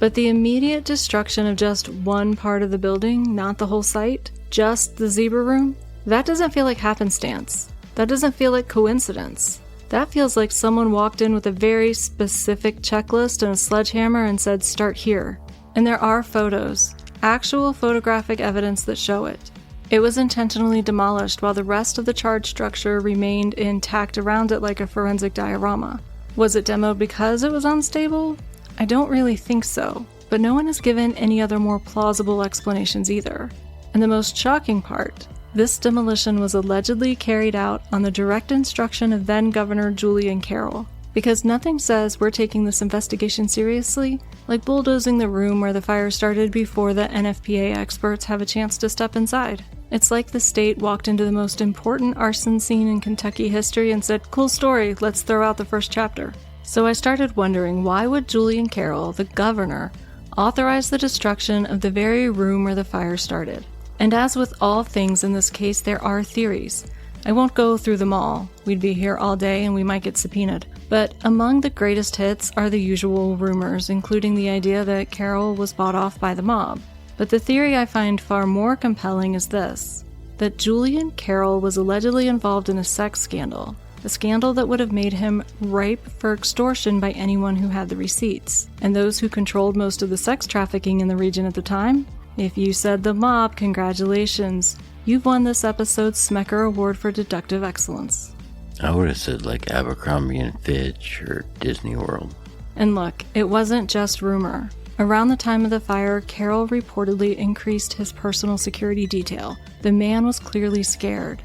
But the immediate destruction of just one part of the building, not the whole site, just the zebra room, that doesn't feel like happenstance. That doesn't feel like coincidence. That feels like someone walked in with a very specific checklist and a sledgehammer and said, start here. And there are photos, actual photographic evidence that show it. It was intentionally demolished while the rest of the charge structure remained intact around it like a forensic diorama. Was it demoed because it was unstable? I don't really think so, but no one has given any other more plausible explanations either. And the most shocking part, this demolition was allegedly carried out on the direct instruction of then-Governor Julian Carroll, because nothing says we're taking this investigation seriously like bulldozing the room where the fire started before the NFPA experts have a chance to step inside. It's like the state walked into the most important arson scene in Kentucky history and said, cool story, let's throw out the first chapter. So I started wondering, why would Julian Carroll, the governor, authorize the destruction of the very room where the fire started? And as with all things in this case, there are theories. I won't go through them all. We'd be here all day and we might get subpoenaed. But among the greatest hits are the usual rumors, including the idea that Carroll was bought off by the mob. But the theory I find far more compelling is this, that Julian Carroll was allegedly involved in a sex scandal. A scandal that would have made him ripe for extortion by anyone who had the receipts. And those who controlled most of the sex trafficking in the region at the time? If you said the mob, congratulations. You've won this episode's Smecker Award for Deductive Excellence. I would have said like Abercrombie and Fitch or Disney World. And look, it wasn't just rumor. Around the time of the fire, Carroll reportedly increased his personal security detail. The man was clearly scared.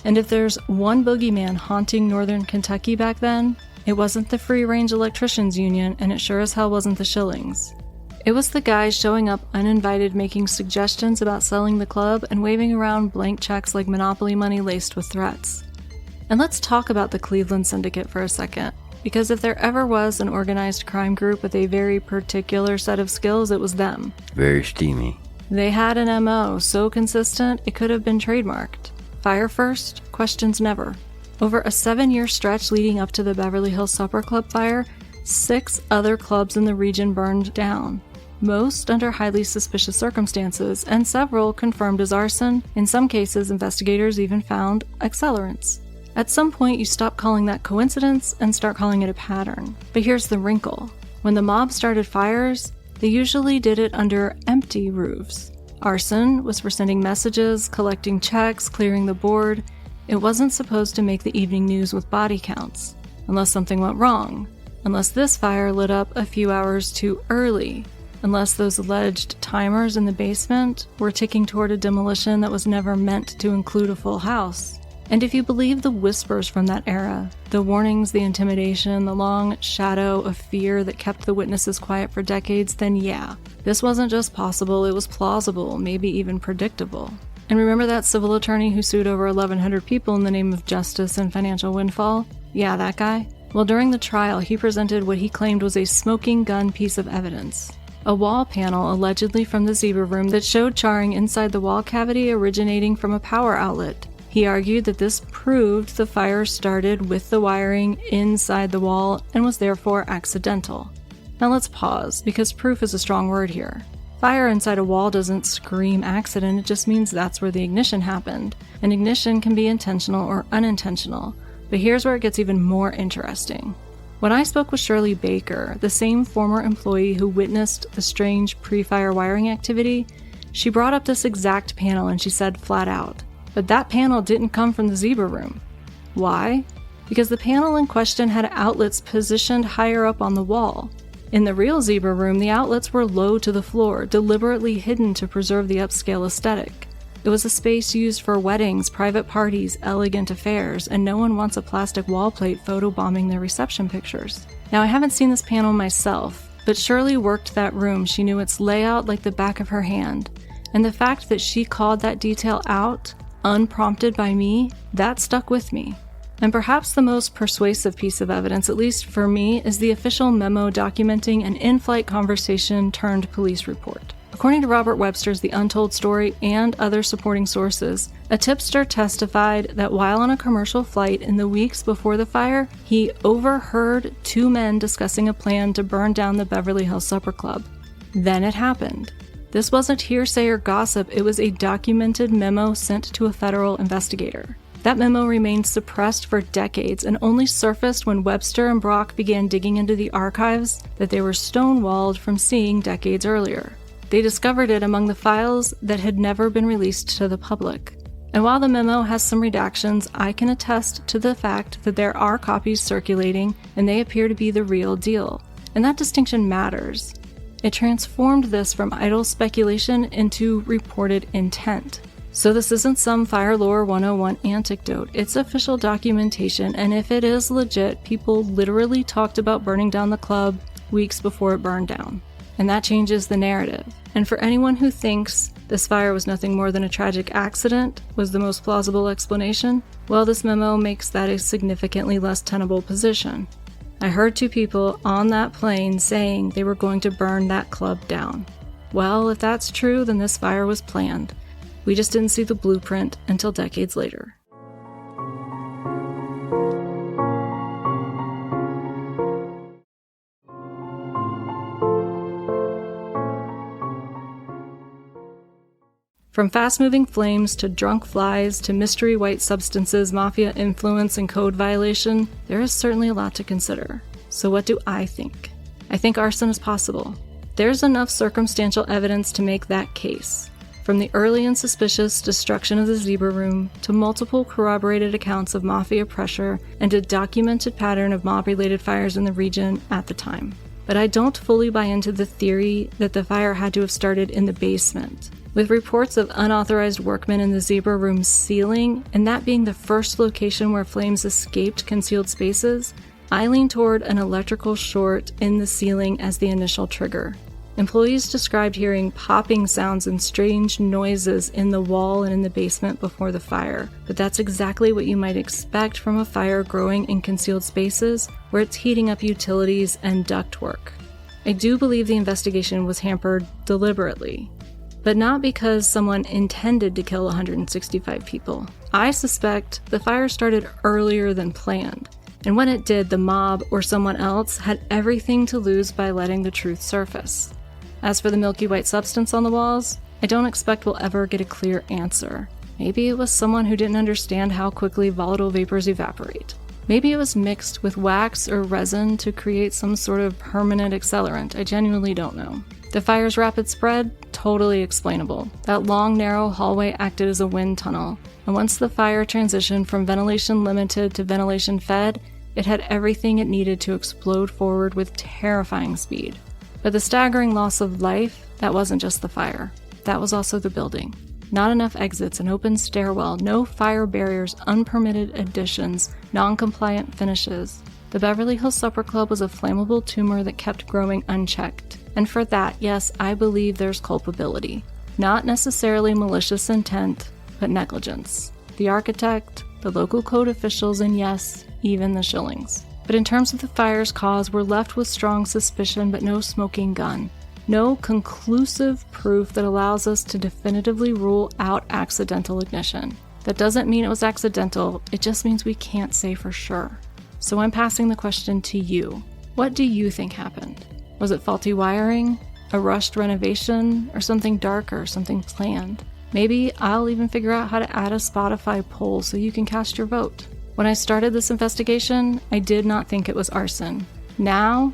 And if there's one boogeyman haunting northern Kentucky back then, it wasn't the free-range electricians union, and it sure as hell wasn't the shillings. It was the guys showing up uninvited making suggestions about selling the club and waving around blank checks like Monopoly money laced with threats. And let's talk about the Cleveland Syndicate for a second, because if there ever was an organized crime group with a very particular set of skills, it was them. Very steamy. They had an MO so consistent it could have been trademarked. Fire first, questions never. Over a 7-year stretch leading up to the Beverly Hills Supper Club fire, 6 other clubs in the region burned down, most under highly suspicious circumstances, and several confirmed as arson. In some cases, investigators even found accelerants. At some point, you stop calling that coincidence and start calling it a pattern. But here's the wrinkle. When the mob started fires, they usually did it under empty roofs. Arson was for sending messages, collecting checks, clearing the board. It wasn't supposed to make the evening news with body counts, unless something went wrong, unless this fire lit up a few hours too early, unless those alleged timers in the basement were ticking toward a demolition that was never meant to include a full house. And if you believe the whispers from that era, the warnings, the intimidation, the long shadow of fear that kept the witnesses quiet for decades, then yeah, this wasn't just possible, it was plausible, maybe even predictable. And remember that civil attorney who sued over 1,100 people in the name of justice and financial windfall? Yeah, that guy? Well, during the trial, he presented what he claimed was a smoking gun piece of evidence. A wall panel allegedly from the zebra room that showed charring inside the wall cavity originating from a power outlet. He argued that this proved the fire started with the wiring inside the wall and was therefore accidental. Now let's pause, because proof is a strong word here. Fire inside a wall doesn't scream accident, it just means that's where the ignition happened. An ignition can be intentional or unintentional, but here's where it gets even more interesting. When I spoke with Shirley Baker, the same former employee who witnessed the strange pre-fire wiring activity, she brought up this exact panel and she said flat out, but that panel didn't come from the zebra room. Why? Because the panel in question had outlets positioned higher up on the wall. In the real zebra room, the outlets were low to the floor, deliberately hidden to preserve the upscale aesthetic. It was a space used for weddings, private parties, elegant affairs, and no one wants a plastic wall plate photobombing their reception pictures. Now, I haven't seen this panel myself, but Shirley worked that room. She knew its layout like the back of her hand. And the fact that she called that detail out, unprompted by me, that stuck with me. And perhaps the most persuasive piece of evidence, at least for me, is the official memo documenting an in-flight conversation turned police report. According to Robert Webster's The Untold Story and other supporting sources, a tipster testified that while on a commercial flight in the weeks before the fire, he overheard 2 men discussing a plan to burn down the Beverly Hills Supper Club. Then it happened. This wasn't hearsay or gossip, it was a documented memo sent to a federal investigator. That memo remained suppressed for decades and only surfaced when Webster and Brock began digging into the archives that they were stonewalled from seeing decades earlier. They discovered it among the files that had never been released to the public. And while the memo has some redactions, I can attest to the fact that there are copies circulating and they appear to be the real deal. And that distinction matters. It transformed this from idle speculation into reported intent. So this isn't some Fire Lore 101 anecdote, it's official documentation, and if it is legit, people literally talked about burning down the club weeks before it burned down. And that changes the narrative. And for anyone who thinks this fire was nothing more than a tragic accident, was the most plausible explanation, well, this memo makes that a significantly less tenable position. I heard 2 people on that plane saying they were going to burn that club down. Well, if that's true, then this fire was planned. We just didn't see the blueprint until decades later. From fast-moving flames to drunk flies to mystery white substances, mafia influence, and code violation, there is certainly a lot to consider. So what do I think? I think arson is possible. There's enough circumstantial evidence to make that case. From the early and suspicious destruction of the zebra room to multiple corroborated accounts of mafia pressure and a documented pattern of mob-related fires in the region at the time. But I don't fully buy into the theory that the fire had to have started in the basement. With reports of unauthorized workmen in the zebra room's ceiling, and that being the first location where flames escaped concealed spaces, I lean toward an electrical short in the ceiling as the initial trigger. Employees described hearing popping sounds and strange noises in the wall and in the basement before the fire, but that's exactly what you might expect from a fire growing in concealed spaces where it's heating up utilities and ductwork. I do believe the investigation was hampered deliberately, but not because someone intended to kill 165 people. I suspect the fire started earlier than planned, and when it did, the mob or someone else had everything to lose by letting the truth surface. As for the milky white substance on the walls, I don't expect we'll ever get a clear answer. Maybe it was someone who didn't understand how quickly volatile vapors evaporate. Maybe it was mixed with wax or resin to create some sort of permanent accelerant. I genuinely don't know. The fire's rapid spread? Totally explainable. That long, narrow hallway acted as a wind tunnel, and once the fire transitioned from ventilation limited to ventilation fed, it had everything it needed to explode forward with terrifying speed. But the staggering loss of life, that wasn't just the fire. That was also the building. Not enough exits, an open stairwell, no fire barriers, unpermitted additions, non-compliant finishes. The Beverly Hills Supper Club was a flammable tumor that kept growing unchecked. And for that, yes, I believe there's culpability. Not necessarily malicious intent, but negligence. The architect, the local code officials, and yes, even the Schillings. But in terms of the fire's cause, we're left with strong suspicion but no smoking gun. No conclusive proof that allows us to definitively rule out accidental ignition. That doesn't mean it was accidental, it just means we can't say for sure. So I'm passing the question to you. What do you think happened? Was it faulty wiring, a rushed renovation, or something darker, something planned? Maybe I'll even figure out how to add a Spotify poll so you can cast your vote. When I started this investigation, I did not think it was arson. Now,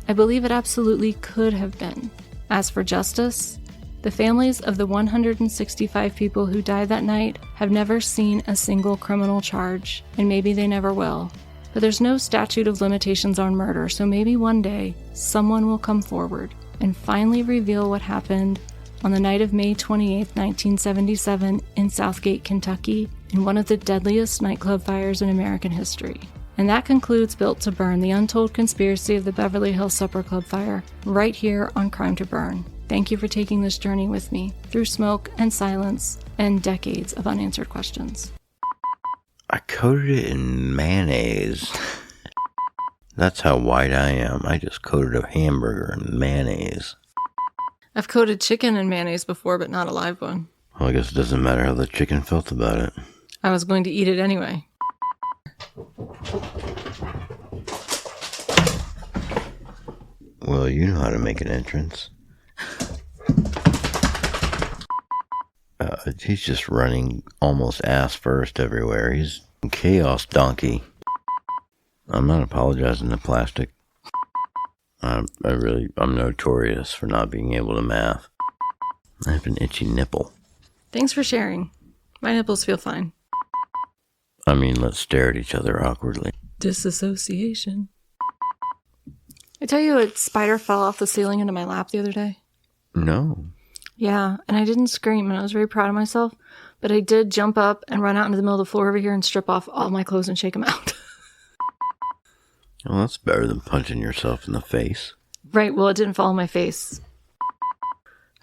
I believe it absolutely could have been. As for justice, the families of the 165 people who died that night have never seen a single criminal charge, and maybe they never will. But there's no statute of limitations on murder, so maybe one day someone will come forward and finally reveal what happened on the night of May 28, 1977 in Southgate, Kentucky, in one of the deadliest nightclub fires in American history. And that concludes Built to Burn, the untold conspiracy of the Beverly Hills Supper Club fire, right here on Crime to Burn. Thank you for taking this journey with me through smoke and silence and decades of unanswered questions. I coated it in mayonnaise. That's how white I am. I just coated a hamburger in mayonnaise. I've coated chicken in mayonnaise before, but not a live one. Well, I guess it doesn't matter how the chicken felt about it. I was going to eat it anyway. Well, you know how to make an entrance. He's just running almost ass first everywhere. He's a chaos donkey. I'm not apologizing to plastic. I'm notorious for not being able to math. I have an itchy nipple. Thanks for sharing. My nipples feel fine. I mean, let's stare at each other awkwardly. Disassociation. I tell you, a spider fell off the ceiling into my lap the other day. No. Yeah, and I didn't scream, and I was very proud of myself, but I did jump up and run out into the middle of the floor over here and strip off all my clothes and shake them out. Well, that's better than punching yourself in the face. Right, well, it didn't fall on my face.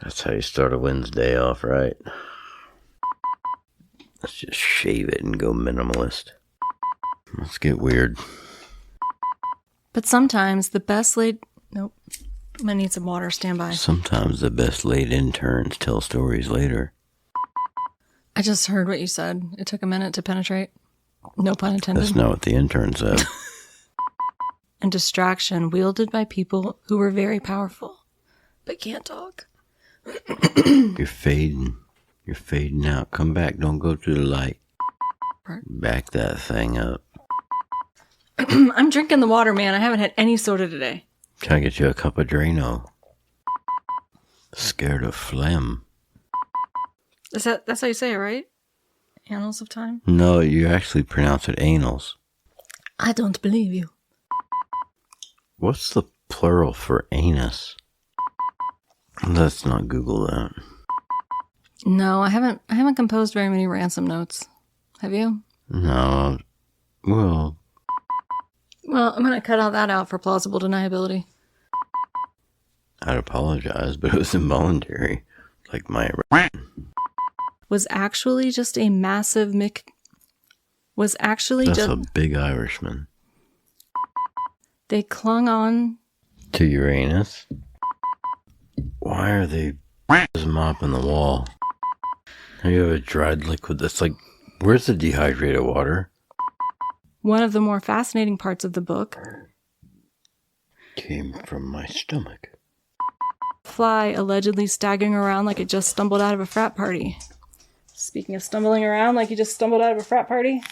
That's how you start a Wednesday off, right? Let's just shave it and go minimalist. Let's get weird. But sometimes the best laid... Nope. I'm gonna need some water. Stand by. Sometimes the best laid interns tell stories later. I just heard what you said. It took a minute to penetrate. No pun intended. That's not what the intern said. And distraction wielded by people who were very powerful, but can't talk. You're fading. You're fading out. Come back. Don't go to the light. Back that thing up. I'm drinking the water, man. I haven't had any soda today. Can I get you a cup of Drano? Scared of phlegm. That's how you say it, right? Annals of time? No, you actually pronounce it anals. I don't believe you. What's the plural for anus? Let's not Google that. No, I haven't composed very many ransom notes. Have you? No. Well, I'm going to cut all that out for plausible deniability. I'd apologize, but it was involuntary. Like my... Was actually just a massive Was actually That's just... a big Irishman. They clung on... To Uranus? Why are they There's a mop in the wall. Have you ever dried liquid that's like, where's the dehydrated water? One of the more fascinating parts of the book Came from my stomach. Fly allegedly staggering around like it just stumbled out of a frat party. Speaking of stumbling around like you just stumbled out of a frat party.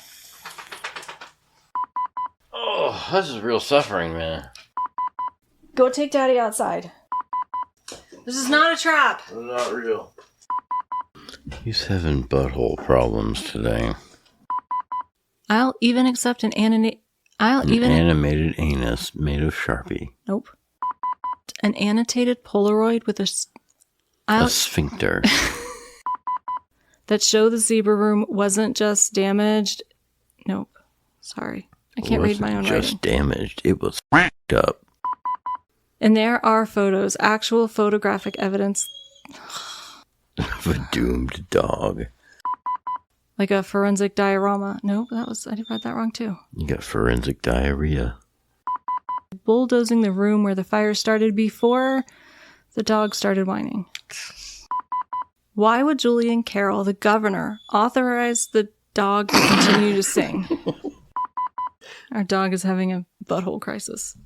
Oh, this is real suffering, man. Go take Daddy outside. This is not a trap. It's not real. He's having butthole problems today. I'll even accept an animated anus made of Sharpie. Nope. An annotated Polaroid with a sphincter. that show the zebra room wasn't just damaged. Nope. Sorry. I can't read my own writing. It wasn't just damaged. It was f***ed up. And there are photos, actual photographic evidence. Of a doomed dog. Like a forensic diorama. Nope, I read that wrong too. You got forensic diarrhea. Bulldozing the room where the fire started before the dog started whining. Why would Julian Carroll, the governor, authorize the dog to continue to sing? Our dog is having a butthole crisis.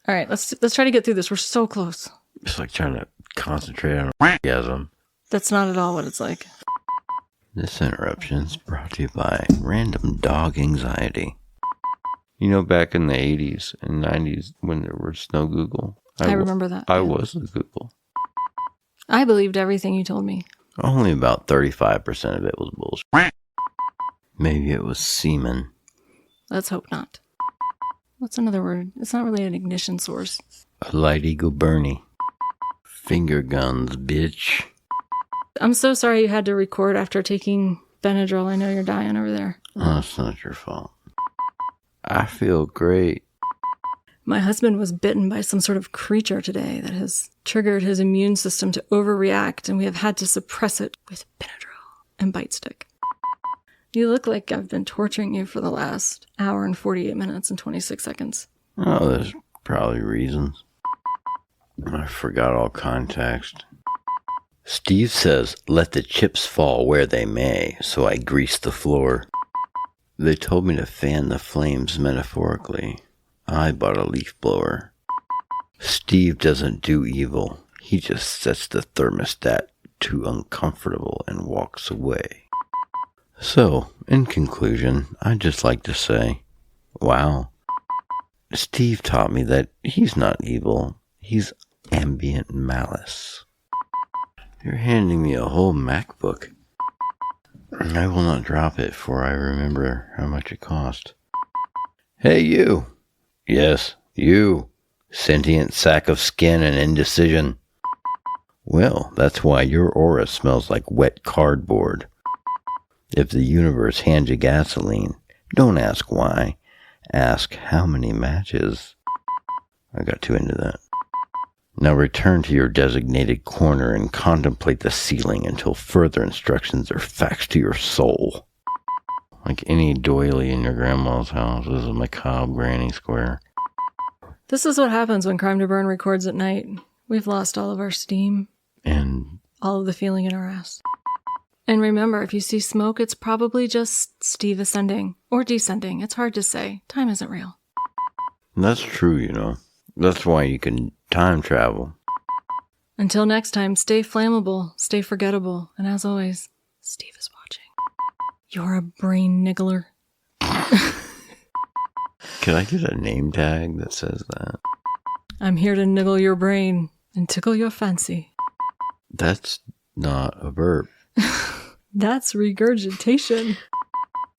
All right, let's try to get through this. We're so close. It's like trying to concentrate on orgasm. That's not at all what it's like. This interruption is brought to you by random dog anxiety. You know, back in the 80s and 90s when there was no Google. I remember that. I was the Google. I believed everything you told me. Only about 35% of it was bullshit. Maybe it was semen. Let's hope not. What's another word? It's not really an ignition source. A light ego Bernie. Finger guns, bitch. I'm so sorry you had to record after taking Benadryl. I know you're dying over there. Oh, it's not your fault. I feel great. My husband was bitten by some sort of creature today that has triggered his immune system to overreact, and we have had to suppress it with Benadryl and bite stick. You look like I've been torturing you for the last hour and 48 minutes and 26 seconds. Oh, there's probably reasons. I forgot all context. Steve says, let the chips fall where they may, so I grease the floor. They told me to fan the flames metaphorically. I bought a leaf blower. Steve doesn't do evil. He just sets the thermostat to uncomfortable and walks away. So, in conclusion, I'd just like to say, wow. Steve taught me that he's not evil. He's ambient malice. You're handing me a whole MacBook. I will not drop it, for I remember how much it cost. Hey, you. Yes, you. Sentient sack of skin and indecision. Well, that's why your aura smells like wet cardboard. If the universe hands you gasoline, don't ask why. Ask how many matches. I got too into that. Now return to your designated corner and contemplate the ceiling until further instructions are faxed to your soul. Like any doily in your grandma's house, this is a macabre granny square. This is what happens when Crime to Burn records at night. We've lost all of our steam. And all of the feeling in our ass. And remember, if you see smoke, it's probably just Steve ascending. Or descending. It's hard to say. Time isn't real. That's true, you know. That's why you can time travel. Until next time, stay flammable, stay forgettable, and as always, Steve is watching. You're a brain niggler. Could I get a name tag that says that? I'm here to niggle your brain and tickle your fancy. That's not a verb. That's regurgitation.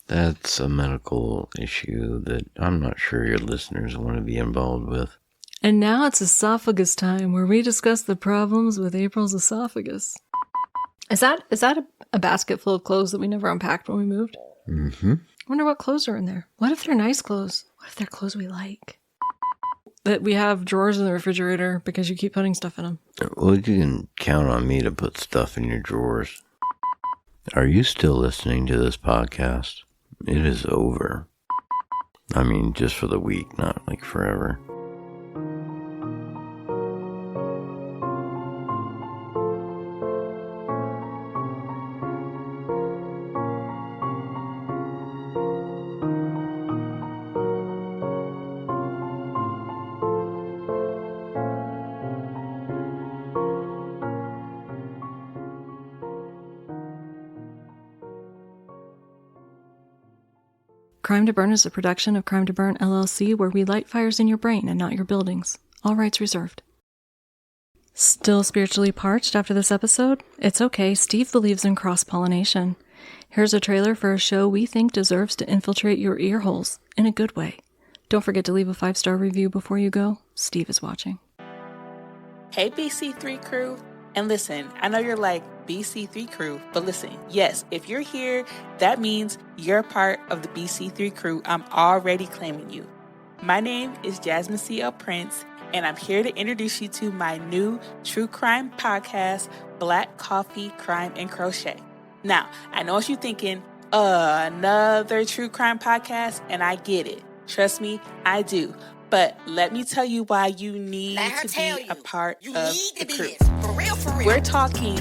That's a medical issue that I'm not sure your listeners want to be involved with. And now it's esophagus time, where we discuss the problems with April's esophagus. Is that a basket full of clothes that we never unpacked when we moved? Mm-hmm. I wonder what clothes are in there. What if they're nice clothes? What if they're clothes we like? That we have drawers in the refrigerator because you keep putting stuff in them. Well, you can count on me to put stuff in your drawers. Are you still listening to this podcast? It is over. I mean, just for the week, not like forever. Crime to Burn is a production of Crime to Burn LLC, where we light fires in your brain and not your buildings. All rights reserved. Still spiritually parched after this episode? It's okay, Steve believes in cross-pollination. Here's a trailer for a show we think deserves to infiltrate your ear holes in a good way. Don't forget to leave a 5-star review before you go. Steve is watching. Hey BC3 crew, and listen, I know you're like, BC3 crew, but listen, yes, if you're here, that means you're part of the BC3 crew. I'm already claiming you. My name is Jasmine C.L. Prince, and I'm here to introduce you to my new true crime podcast, Black Coffee, Crime, and Crochet. Now, I know what you're thinking, another true crime podcast, and I get it. Trust me, I do. But let me tell you why you need to be a part of the crew. For real. We're talking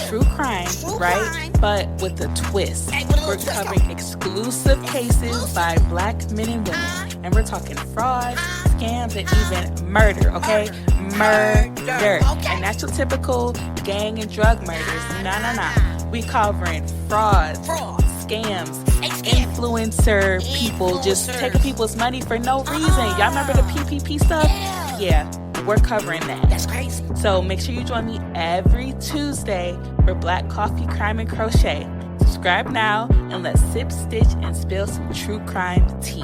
true crime, right? But with a twist. We're covering exclusive cases by Black men and women. And we're talking fraud, scams, and even murder, okay? Murder. And that's your typical gang and drug murders. No. We covering frauds, scams, influencer people just taking people's money for no reason. Y'all remember the PPP stuff? Yeah, we're covering that. That's crazy. So make sure you join me every Tuesday for Black Coffee, Crime, and Crochet. Subscribe now and let's sip, stitch, and spill some true crime tea.